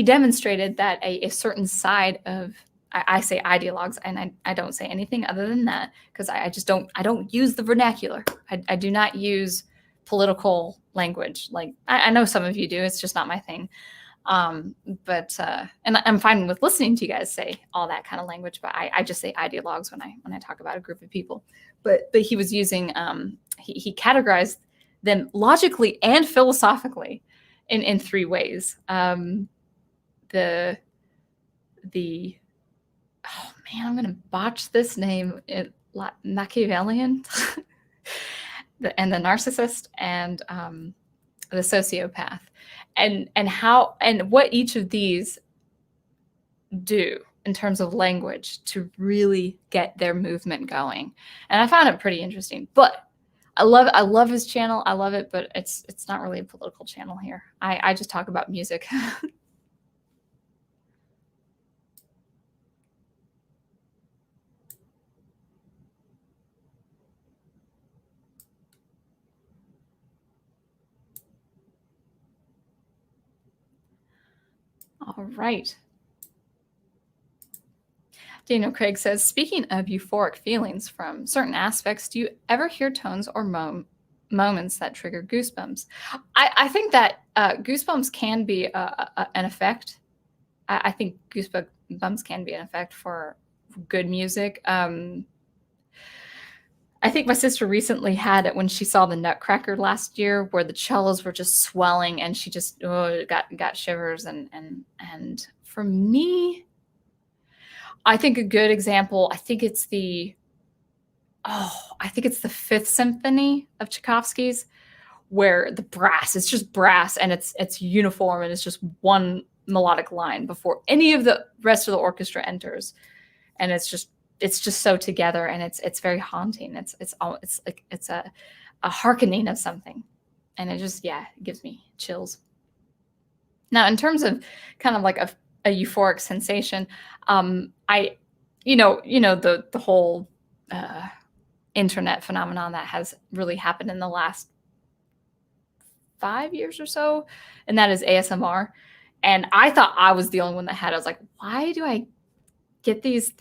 demonstrated that a certain side of, I say ideologues, and I don't say anything other than that because I don't use the vernacular. I do not use political language. Like I know some of you do. It's just not my thing. But and I'm fine with listening to you guys say all that kind of language, but I just say ideologues when I talk about a group of people. But he was using he categorized them logically and philosophically in three ways. The oh man, I'm gonna botch this name. Machiavellian, and the narcissist, and the sociopath, and how and what each of these do in terms of language to really get their movement going. And I found it pretty interesting. But I love his channel. I love it, but it's not really a political channel here. I just talk about music. All right. Daniel Craig says, speaking of euphoric feelings from certain aspects, do you ever hear tones or moments that trigger goosebumps? I think that goosebumps can be an effect. I think goosebumps can be an effect for good music. I think my sister recently had it when she saw the Nutcracker last year, where the cellos were just swelling, and she just got shivers. And for me, I think a good example. I think it's the Fifth Symphony of Tchaikovsky's, where the brass, it's just brass, and it's uniform, and it's just one melodic line before any of the rest of the orchestra enters, and it's just so together, and it's very haunting. It's like it's a hearkening of something, and it just it gives me chills. Now, in terms of kind of like a euphoric sensation, the whole internet phenomenon that has really happened in the last 5 years or so, and that is ASMR. And I thought I was the only one that had it. I was like, why do I get these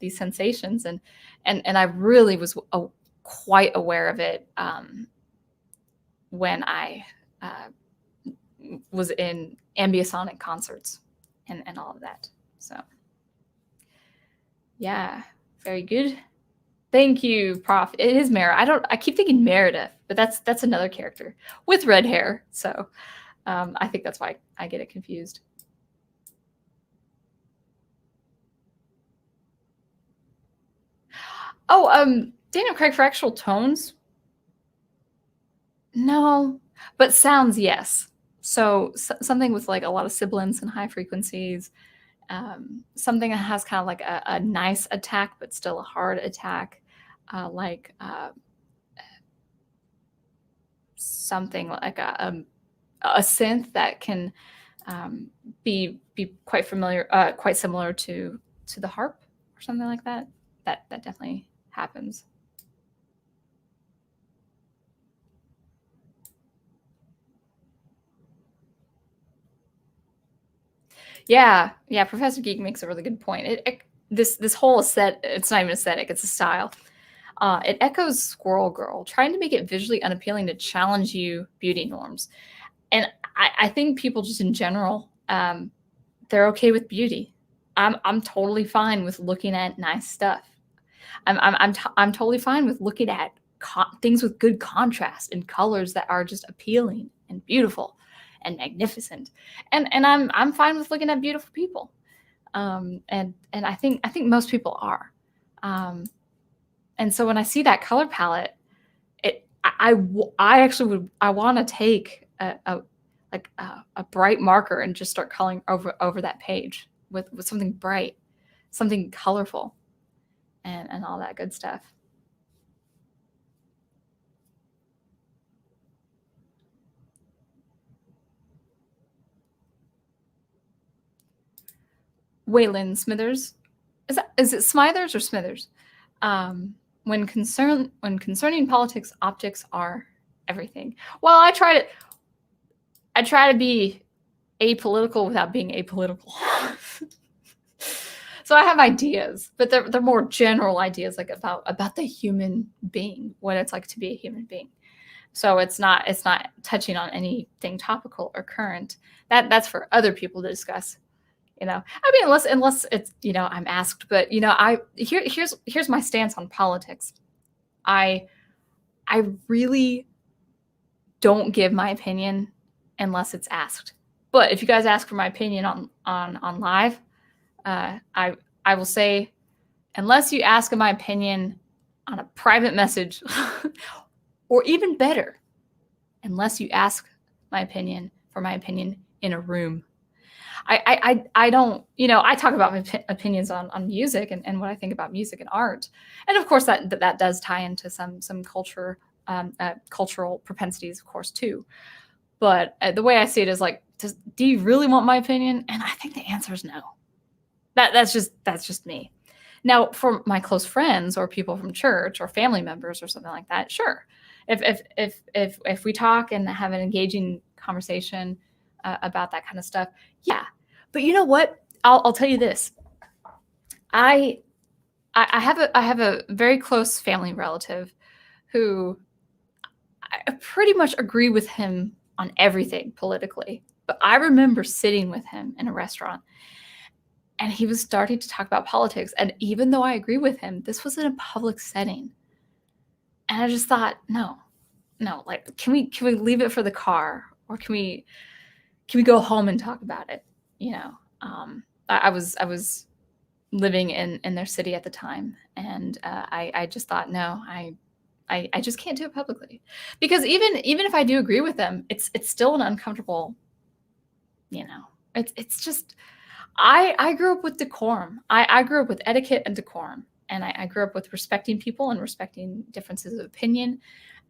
sensations? And I really was quite aware of it when I was in ambisonic concerts and all of that. So yeah, very good. Thank you, Prof. It is Mara. I keep thinking Meredith, but that's another character with red hair. So I think that's why I get it confused. Oh, Daniel Craig, for actual tones? No, but sounds, yes. So something with like a lot of sibilants and high frequencies, something that has kind of like a nice attack, but still a hard attack. like something like a synth that can be quite familiar, quite similar to the harp or something like that. That definitely happens. Yeah, yeah. Professor Geek makes a really good point. This whole it's not even aesthetic; it's a style. It echoes Squirrel Girl, trying to make it visually unappealing to challenge you beauty norms. And I think people just in general, they're okay with beauty. I'm totally fine with looking at nice stuff. I'm totally fine with looking at things with good contrast and colors that are just appealing and beautiful and magnificent. And I'm fine with looking at beautiful people. And I think most people are. And so when I see that color palette, I actually would, I want to take a bright marker and just start coloring over that page with something bright, something colorful, and all that good stuff. Waylon Smithers, is it Smithers or Smithers? When concerning politics, optics are everything. Well, I try to be apolitical without being apolitical. So I have ideas, but they're more general ideas, like about the human being, what it's like to be a human being. So it's not touching on anything topical or current. That's for other people to discuss. I mean, unless it's, I'm asked. But here's my stance on politics. I really don't give my opinion unless it's asked. But if you guys ask for my opinion on live, I will say, unless you ask my opinion on a private message, or even better, unless you ask my opinion in a room. I don't, I talk about my opinions on music and what I think about music and art. And of course that does tie into some cultural propensities, of course, too. But the way I see it is like, do you really want my opinion? And I think the answer is no. That's just me. Now, for my close friends or people from church or family members or something like that, sure. If we talk and have an engaging conversation about that kind of stuff, yeah. But you know what? I'll tell you this. I have a very close family relative who I pretty much agree with him on everything politically. But I remember sitting with him in a restaurant, and he was starting to talk about politics. And even though I agree with him, this was in a public setting. And I just thought, no, like, can we leave it for the car, or can we go home and talk about it? I was living in their city at the time, and I just thought, no, I just can't do it publicly, because even if I do agree with them, it's still an uncomfortable, it's just, I grew up with decorum. I grew up with etiquette and decorum, and I grew up with respecting people and respecting differences of opinion.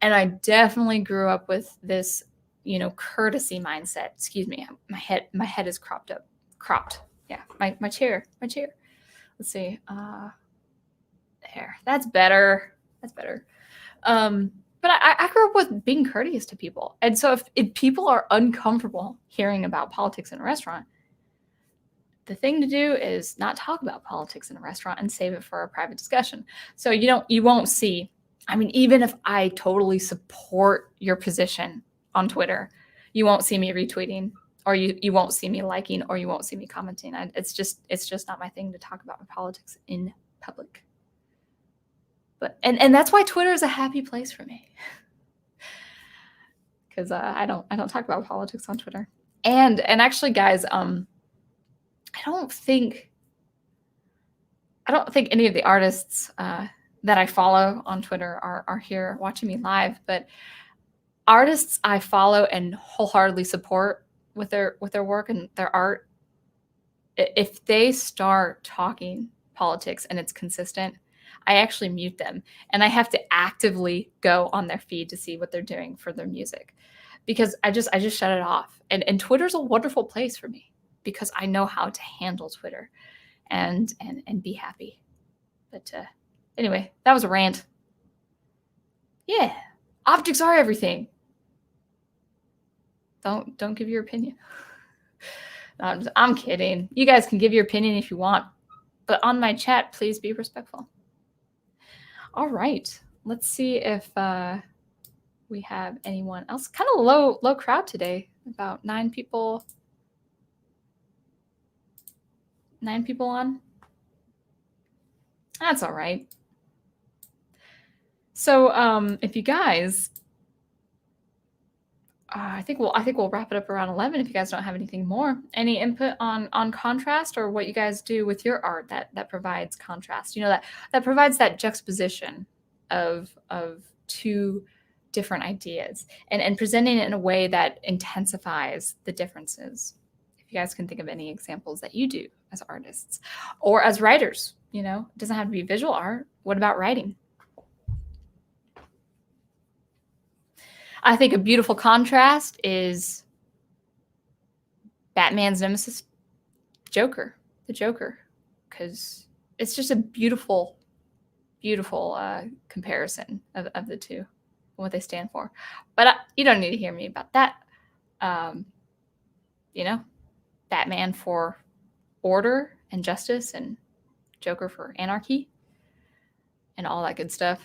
And I definitely grew up with this, courtesy mindset. Excuse me, my head is cropped. Yeah, my chair. Let's see. There. That's better. But I grew up with being courteous to people. And so if people are uncomfortable hearing about politics in a restaurant, the thing to do is not talk about politics in a restaurant and save it for a private discussion. So you won't see, I mean, even if I totally support your position on Twitter, you won't see me retweeting, or you won't see me liking, or you won't see me commenting. It's just not my thing to talk about politics in public. But and that's why Twitter is a happy place for me, because I don't talk about politics on Twitter. And actually, guys, I don't think any of the artists that I follow on Twitter are here watching me live, but artists I follow and wholeheartedly support with their work and their art, if they start talking politics and it's consistent, I actually mute them, and I have to actively go on their feed to see what they're doing for their music, because I just shut it off. And Twitter's a wonderful place for me because I know how to handle Twitter and be happy. But anyway, that was a rant. Yeah, objects are everything. Don't give your opinion. I'm kidding. You guys can give your opinion if you want, but on my chat, please be respectful. All right, let's see if we have anyone else. Kind of low crowd today. About 9 people. 9 people on. That's all right. So if you guys, I think we'll wrap it up around 11 if you guys don't have anything more. Any input on contrast, or what you guys do with your art that provides contrast? You know, that provides that juxtaposition of two different ideas and presenting it in a way that intensifies the differences. If you guys can think of any examples that you do as artists or as writers, you know, it doesn't have to be visual art. What about writing? I think a beautiful contrast is Batman's nemesis, the Joker, because it's just a beautiful comparison of the two and what they stand for. But you don't need to hear me about that. You know, Batman for order and justice, and Joker for anarchy and all that good stuff.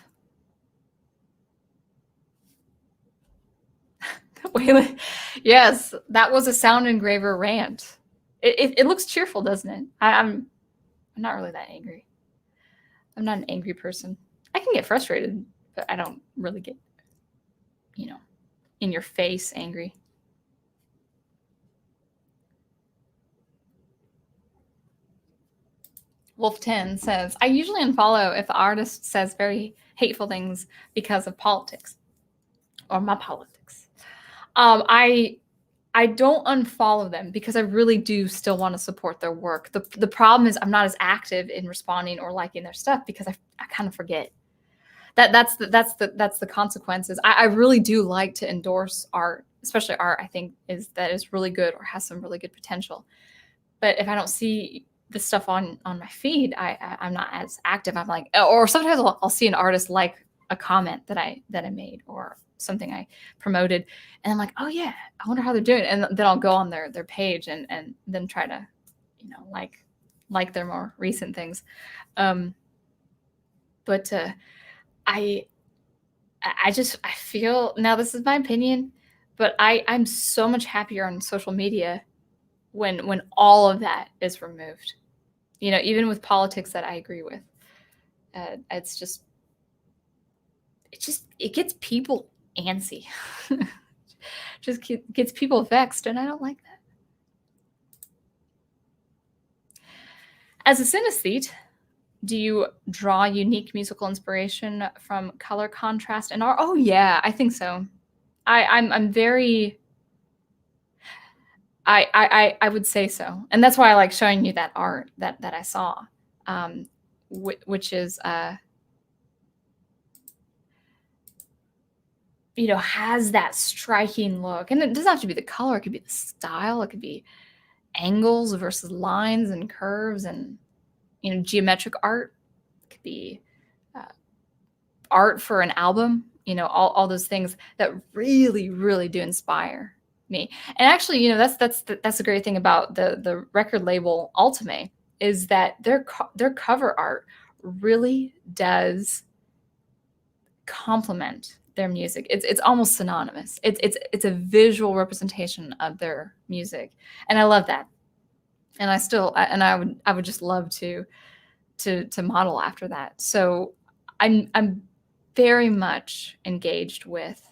Yes, that was a sound engraver rant. It looks cheerful, doesn't it? I'm not really that angry. I'm not an angry person. I can get frustrated, but I don't really get, you know, in your face angry. Wolf10 says, I usually unfollow if the artist says very hateful things because of politics or my politics. I don't unfollow them because I really do still want to support their work. The problem is I'm not as active in responding or liking their stuff because I kind of forget. That's the consequences. I really do like to endorse art, especially art I think is really good or has some really good potential. But if I don't see the stuff on my feed, I'm not as active. I'm like, or sometimes I'll see an artist like a comment that I made or something I promoted, and I'm like, oh yeah, I wonder how they're doing. And then I'll go on their page and then try to, you know, like their more recent things. But I feel, now this is my opinion, but I'm so much happier on social media when all of that is removed. You know, even with politics that I agree with, it gets people antsy. Just gets people vexed, and I don't like that. As a synesthete, do you draw unique musical inspiration from color contrast and art? Oh yeah, I think so. I'm very, I would say so, and that's why I like showing you that art that I saw, which is you know, has that striking look. And it doesn't have to be the color. It could be the style. It could be angles versus lines and curves and, you know, geometric art. It could be art for an album, you know, all those things that really, really do inspire me. And actually, you know, that's the great thing about the record label Ultimate is that their cover art really does complement their music. It's almost synonymous. It's a visual representation of their music, and I love that. And I would just love to model after that. So I'm very much engaged with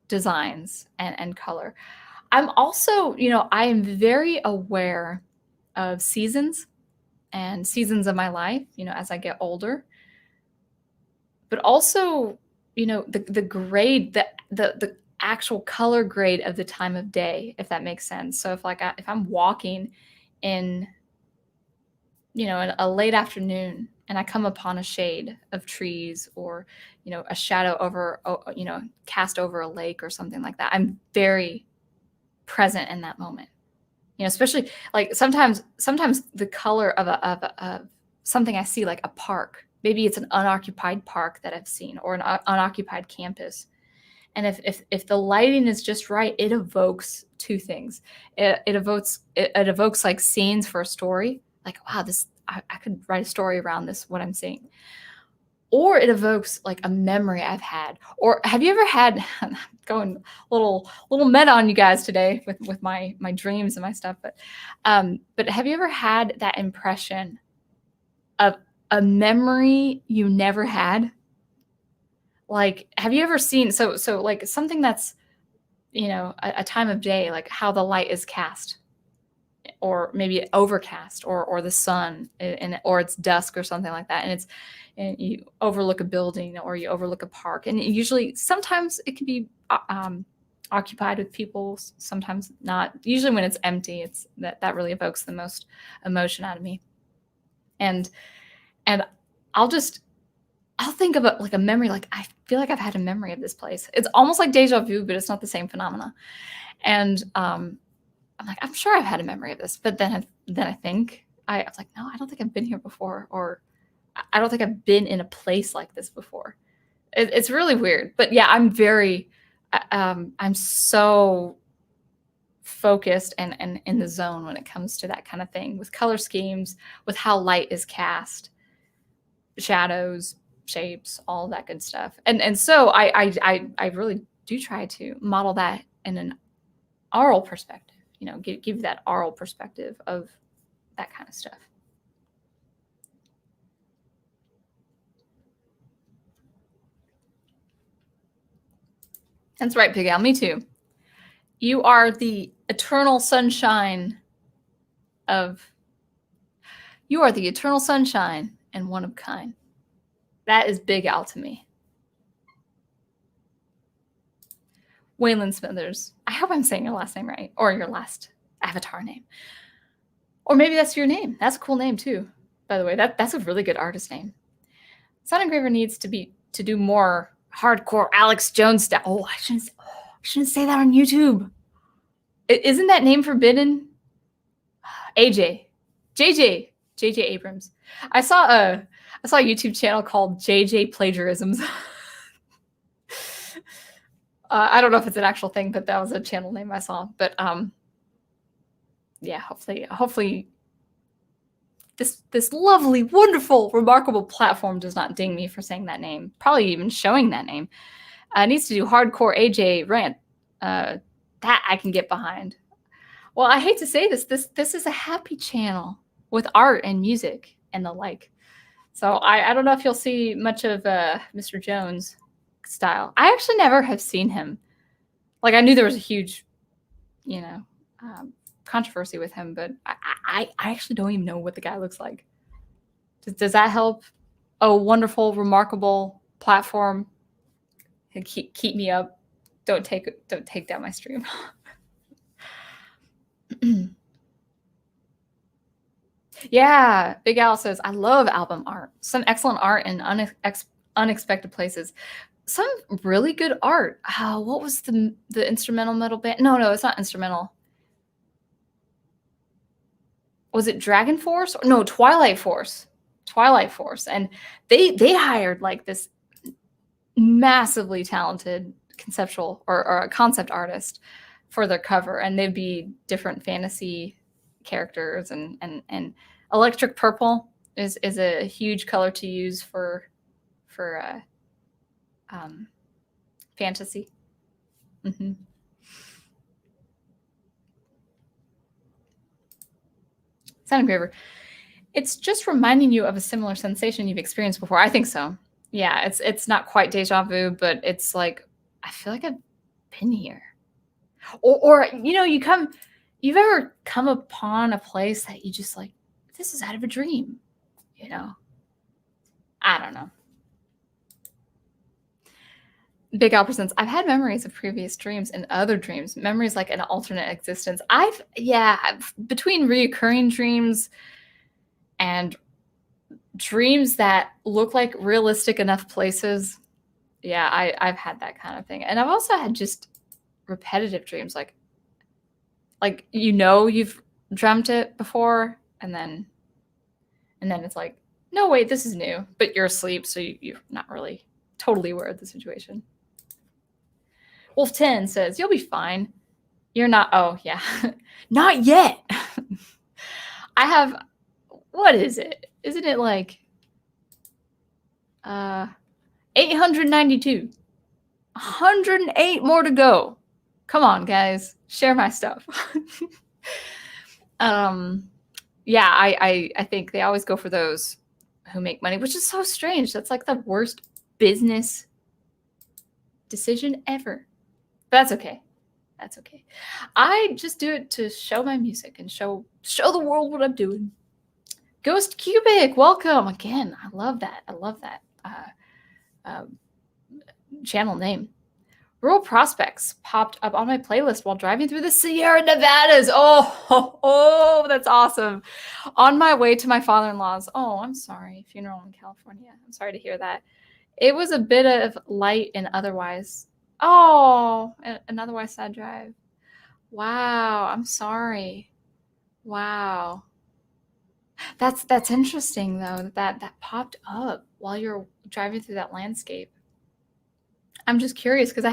designs and color. I'm also, you know, I am very aware of seasons of my life, you know, as I get older, but also, you know, the grade, the actual color grade of the time of day, if that makes sense. So if I'm walking in, you know, in a late afternoon and I come upon a shade of trees or, a shadow over, cast over a lake or something like that, I'm very present in that moment. Especially like sometimes the color of something I see, like a park. Maybe it's an unoccupied park that I've seen, or an unoccupied campus. And if the lighting is just right, it evokes two things. It evokes like scenes for a story. Like, wow, I could write a story around this, what I'm seeing. Or it evokes like a memory I've had. Or have you ever had, going a little meta on you guys today with my dreams and my stuff, but have you ever had that impression of a memory you never had? Like, have you ever seen, so like something that's, a time of day, like how the light is cast, or maybe overcast, or the sun, or it's dusk or something like that, and you overlook a building or you overlook a park, and sometimes it can be occupied with people, sometimes not. Usually when it's empty, it's that really evokes the most emotion out of me. And I'll think of it like a memory. Like, I feel like I've had a memory of this place. It's almost like deja vu, but it's not the same phenomena. And I'm like, I'm sure I've had a memory of this, but then I think I was like, no, I don't think I've been here before, or I don't think I've been in a place like this before. It's really weird, but yeah, I'm so focused and in the zone when it comes to that kind of thing, with color schemes, with how light is cast, shadows, shapes, all that good stuff. And so I really do try to model that in an aural perspective, give that aural perspective of that kind of stuff. That's right, Big Al. Me too. You are the eternal sunshine and one of a kind. That is Big Al to me. Waylon Smithers. I hope I'm saying your last name right, or your last avatar name. Or maybe that's your name. That's a cool name too, by the way. That's a really good artist name. Sound Engraver needs to do more hardcore Alex Jones stuff. Oh, I shouldn't say that on YouTube. Isn't that name forbidden? JJ Abrams. I saw a YouTube channel called JJ Plagiarisms. I don't know if it's an actual thing, but that was a channel name I saw. But yeah, hopefully this lovely, wonderful, remarkable platform does not ding me for saying that name, probably even showing that name. Needs to do hardcore AJ rant. That I can get behind. Well, I hate to say this is a happy channel with art and music and the like. So I don't know if you'll see much of Mr. Jones style. I actually never have seen him. Like, I knew there was a huge, controversy with him, but I actually don't even know what the guy looks like. Does that help? A wonderful, remarkable platform. Keep me up. Don't take down my stream. Yeah, Big Al says, I love album art. Some excellent art in unexpected places. Some really good art. What was the instrumental metal band? No, it's not instrumental. Was it Dragon Force? No, Twilight Force. And they hired like this massively talented conceptual or a concept artist for their cover, and they'd be different fantasy characters, and electric purple is a huge color to use for fantasy. Mm-hmm. Sound Engraver. It's just reminding you of a similar sensation you've experienced before. I think so. Yeah, it's not quite deja vu, but it's like, I feel like I've been here. Or you've ever come upon a place that you just like, this is out of a dream, I don't know. Big Al presents, I've had memories of previous dreams and other dreams, memories like an alternate existence. Between reoccurring dreams and dreams that look like realistic enough places. Yeah, I've had that kind of thing. And I've also had just repetitive dreams, like you've dreamt it before, and then it's like, no, wait, this is new, but you're asleep, so you're not really totally aware of the situation. Wolf 10 says, you'll be fine. You're not. Oh, yeah. Not yet. I have, what is it? Isn't it like 892? 108 more to go. Come on, guys. Share my stuff. Yeah, I think they always go for those who make money, which is so strange. That's like the worst business decision ever. But that's okay. That's okay. I just do it to show my music and show the world what I'm doing. Ghost Cubic, welcome again. I love that. I love that channel name. Rural Prospects popped up on my playlist while driving through the Sierra Nevadas. Oh, that's awesome. On my way to my father-in-law's. Oh, I'm sorry. Funeral in California. I'm sorry to hear that. It was a bit of light and otherwise. Oh, an otherwise sad drive. Wow, I'm sorry. Wow. That's interesting though, that popped up while you're driving through that landscape. I'm just curious because I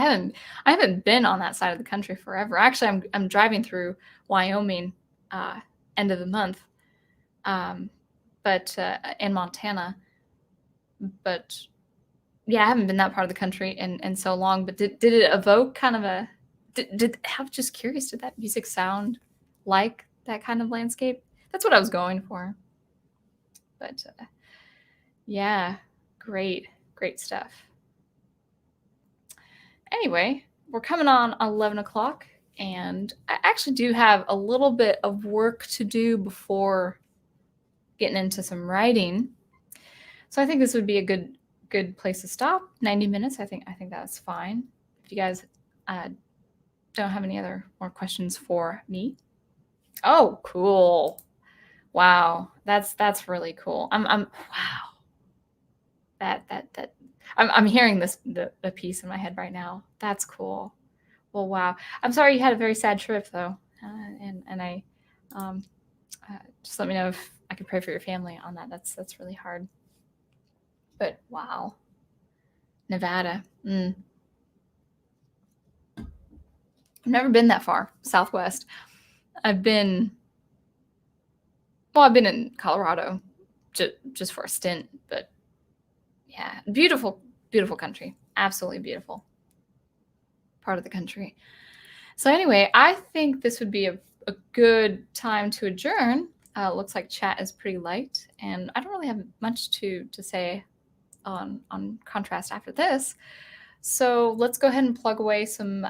haven't been on that side of the country forever. Actually, I'm driving through Wyoming end of the month, but in Montana. But yeah, I haven't been that part of the country in so long. But did it evoke kind of a? I'm just curious. Did that music sound like that kind of landscape? That's what I was going for. But yeah, great stuff. Anyway, we're coming on 11 o'clock, and I actually do have a little bit of work to do before getting into some writing. So I think this would be a good place to stop. 90 minutes, I think that's fine. If you guys don't have any more questions for me. Oh, cool. Wow, that's really cool. I'm wow. That I'm hearing the piece in my head right now. That's cool. Well, wow. I'm sorry you had a very sad trip though, and I just let me know if I could pray for your family on that. That's really hard. But wow, Nevada. I've never been that far southwest. I've been in Colorado just for a stint, but yeah, beautiful country. Absolutely beautiful part of the country. So anyway, I think this would be a good time to adjourn. Looks like chat is pretty light, and I don't really have much to say on contrast after this. So let's go ahead and plug away some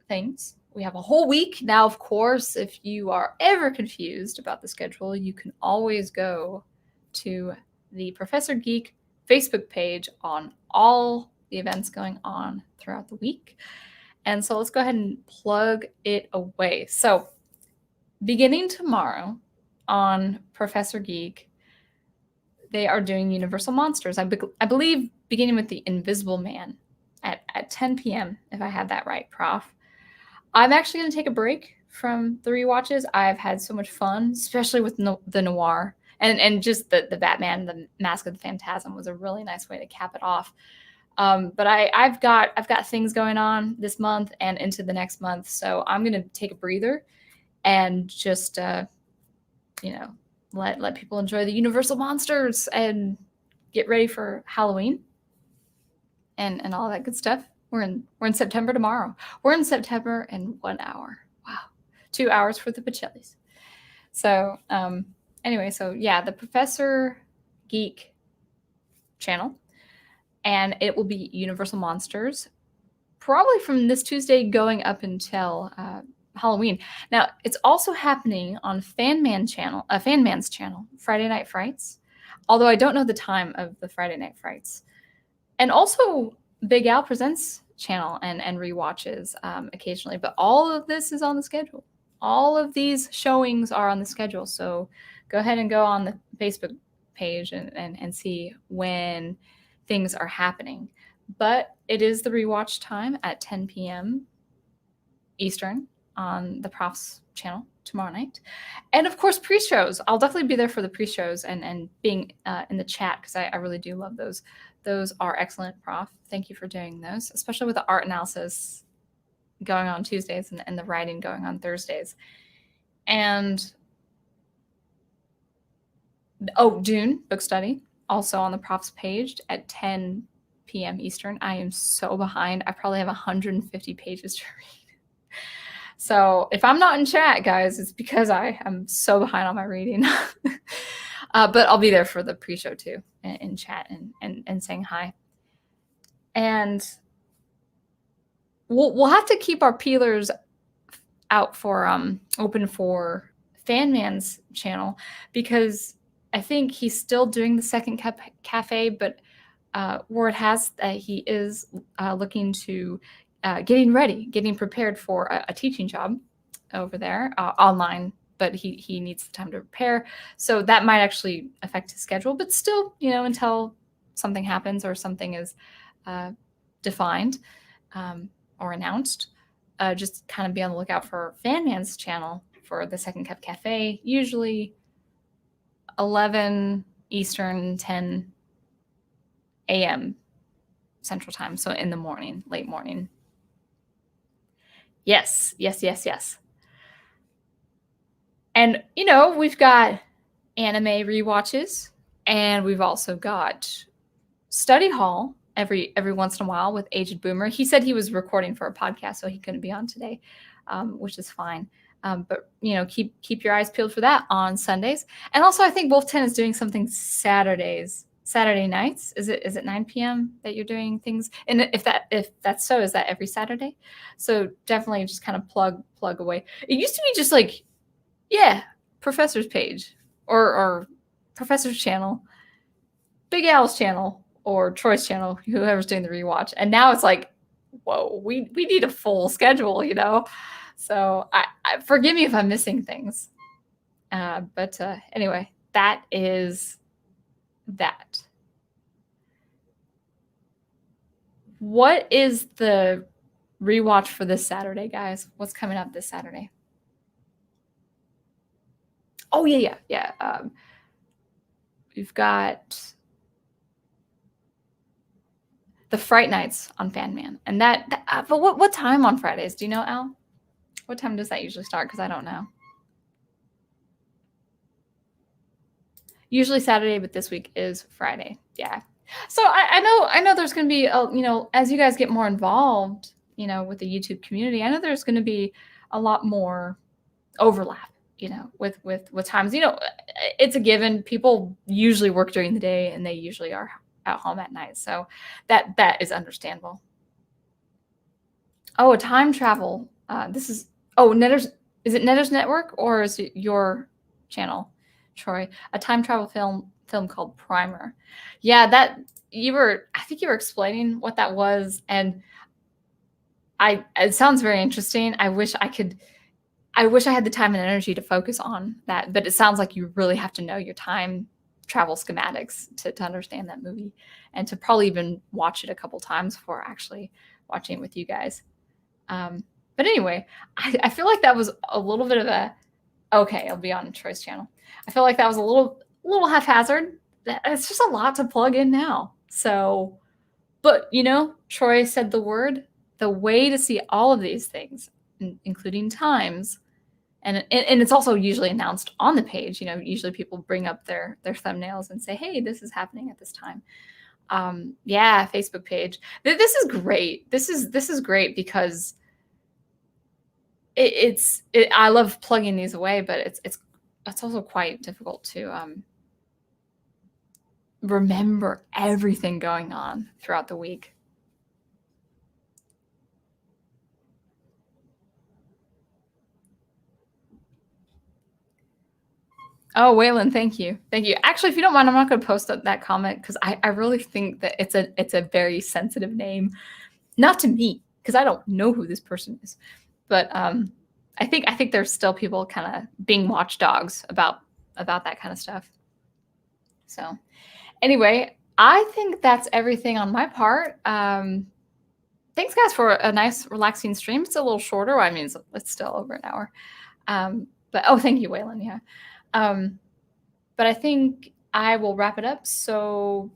things. We have a whole week now, of course. If you are ever confused about the schedule, you can always go to the Professor Geek Facebook page on all the events going on throughout the week. And so let's go ahead and plug it away. So beginning tomorrow on Professor Geek, they are doing Universal Monsters. I believe beginning with the Invisible Man at 10 p.m., if I had that right, Prof. I'm actually going to take a break from the rewatches. I've had so much fun, especially with the noir. And just the Batman, the Mask of the Phantasm was a really nice way to cap it off. But I've got things going on this month and into the next month, so I'm gonna take a breather and just let people enjoy the Universal Monsters and get ready for Halloween and all that good stuff. We're in September tomorrow. We're in September in 1 hour. Wow, 2 hours for the Pacellis. So anyway, so yeah, the Professor Geek channel, and it will be Universal Monsters, probably from this Tuesday going up until Halloween. Now, it's also happening on Fanman's channel, Friday Night Frights, although I don't know the time of the Friday Night Frights. And also Big Al Presents channel and rewatches occasionally, but all of this is on the schedule. All of these showings are on the schedule, so go ahead and go on the Facebook page and see when things are happening. But it is the rewatch time at 10 p.m. Eastern on the Profs channel tomorrow night. And of course, pre-shows. I'll definitely be there for the pre-shows and being in the chat, because I really do love those. Those are excellent, Prof. Thank you for doing those, especially with the art analysis going on Tuesdays and the writing going on Thursdays. And Dune book study, also on the Profs page at 10 p.m. Eastern. I am so behind. I probably have 150 pages to read. So if I'm not in chat, guys, it's because I am so behind on my reading. But I'll be there for the pre-show too, in chat and saying hi. And we'll have to keep our peelers out for open for Fanman's channel, because I think he's still doing the second cafe, but word has that he is looking to getting prepared for a teaching job over there online, but he needs the time to prepare. So that might actually affect his schedule, but still, until something happens or something is defined or announced, just kind of be on the lookout for Fanman's channel for the Second Cup Cafe, usually 11 Eastern, 10 a.m. Central Time. So in the morning, late morning. Yes. And, we've got anime rewatches, and we've also got study hall every once in a while with Aged Boomer. He said he was recording for a podcast, so he couldn't be on today, which is fine. But, keep your eyes peeled for that on Sundays. And also, I think Wolf 10 is doing something Saturday nights. Is it 9 p.m. that you're doing things? And if that's so, is that every Saturday? So definitely just kind of plug away. It used to be just like, Professor's page or Professor's channel, Big Al's channel, or Troy's channel, whoever's doing the rewatch. And now it's like, whoa, we need a full schedule, So I forgive me if I'm missing things. But anyway, that is that. What is the rewatch for this Saturday, guys? What's coming up this Saturday? Oh, yeah. We've got the Fright Nights on Fanman. And but what time on Fridays? Do you know, Al? What time does that usually start? Because I don't know. Usually Saturday, but this week is Friday. Yeah. So I know there's going to be, as you guys get more involved, with the YouTube community, I know there's going to be a lot more overlap, with times. It's a given. People usually work during the day, and they usually are at home at night. So that is understandable. Oh, a time travel. Netter's, is it Netter's Network, or is it your channel, Troy? A time travel film called Primer. Yeah, I think you were explaining what that was, and it sounds very interesting. I wish I had the time and energy to focus on that, but it sounds like you really have to know your time travel schematics to understand that movie, and to probably even watch it a couple times before actually watching it with you guys. But anyway, I feel like that was a little bit of I'll be on Troy's channel. I feel like that was a little haphazard. It's just a lot to plug in now. So, but Troy said the way to see all of these things, including times, and it's also usually announced on the page. Usually people bring up their thumbnails and say, hey, this is happening at this time. Facebook page. This is great. This is great because I love plugging these away, but it's also quite difficult to remember everything going on throughout the week. Oh, Waylon, thank you. Actually, if you don't mind, I'm not going to post that comment, because I really think that it's a very sensitive name, not to me, because I don't know who this person is, but I think there's still people kind of being watchdogs about that kind of stuff. So anyway, I think that's everything on my part. Thanks, guys, for a nice, relaxing stream. It's a little shorter. I mean, it's still over an hour. But thank you, Waylon. Yeah. But I think I will wrap it up. So,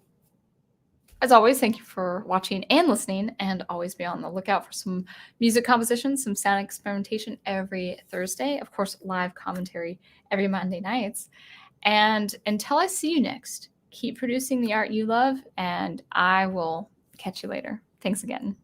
as always, thank you for watching and listening, and always be on the lookout for some music composition, some sound experimentation every Thursday. Of course, live commentary every Monday nights. And until I see you next, keep producing the art you love, and I will catch you later. Thanks again.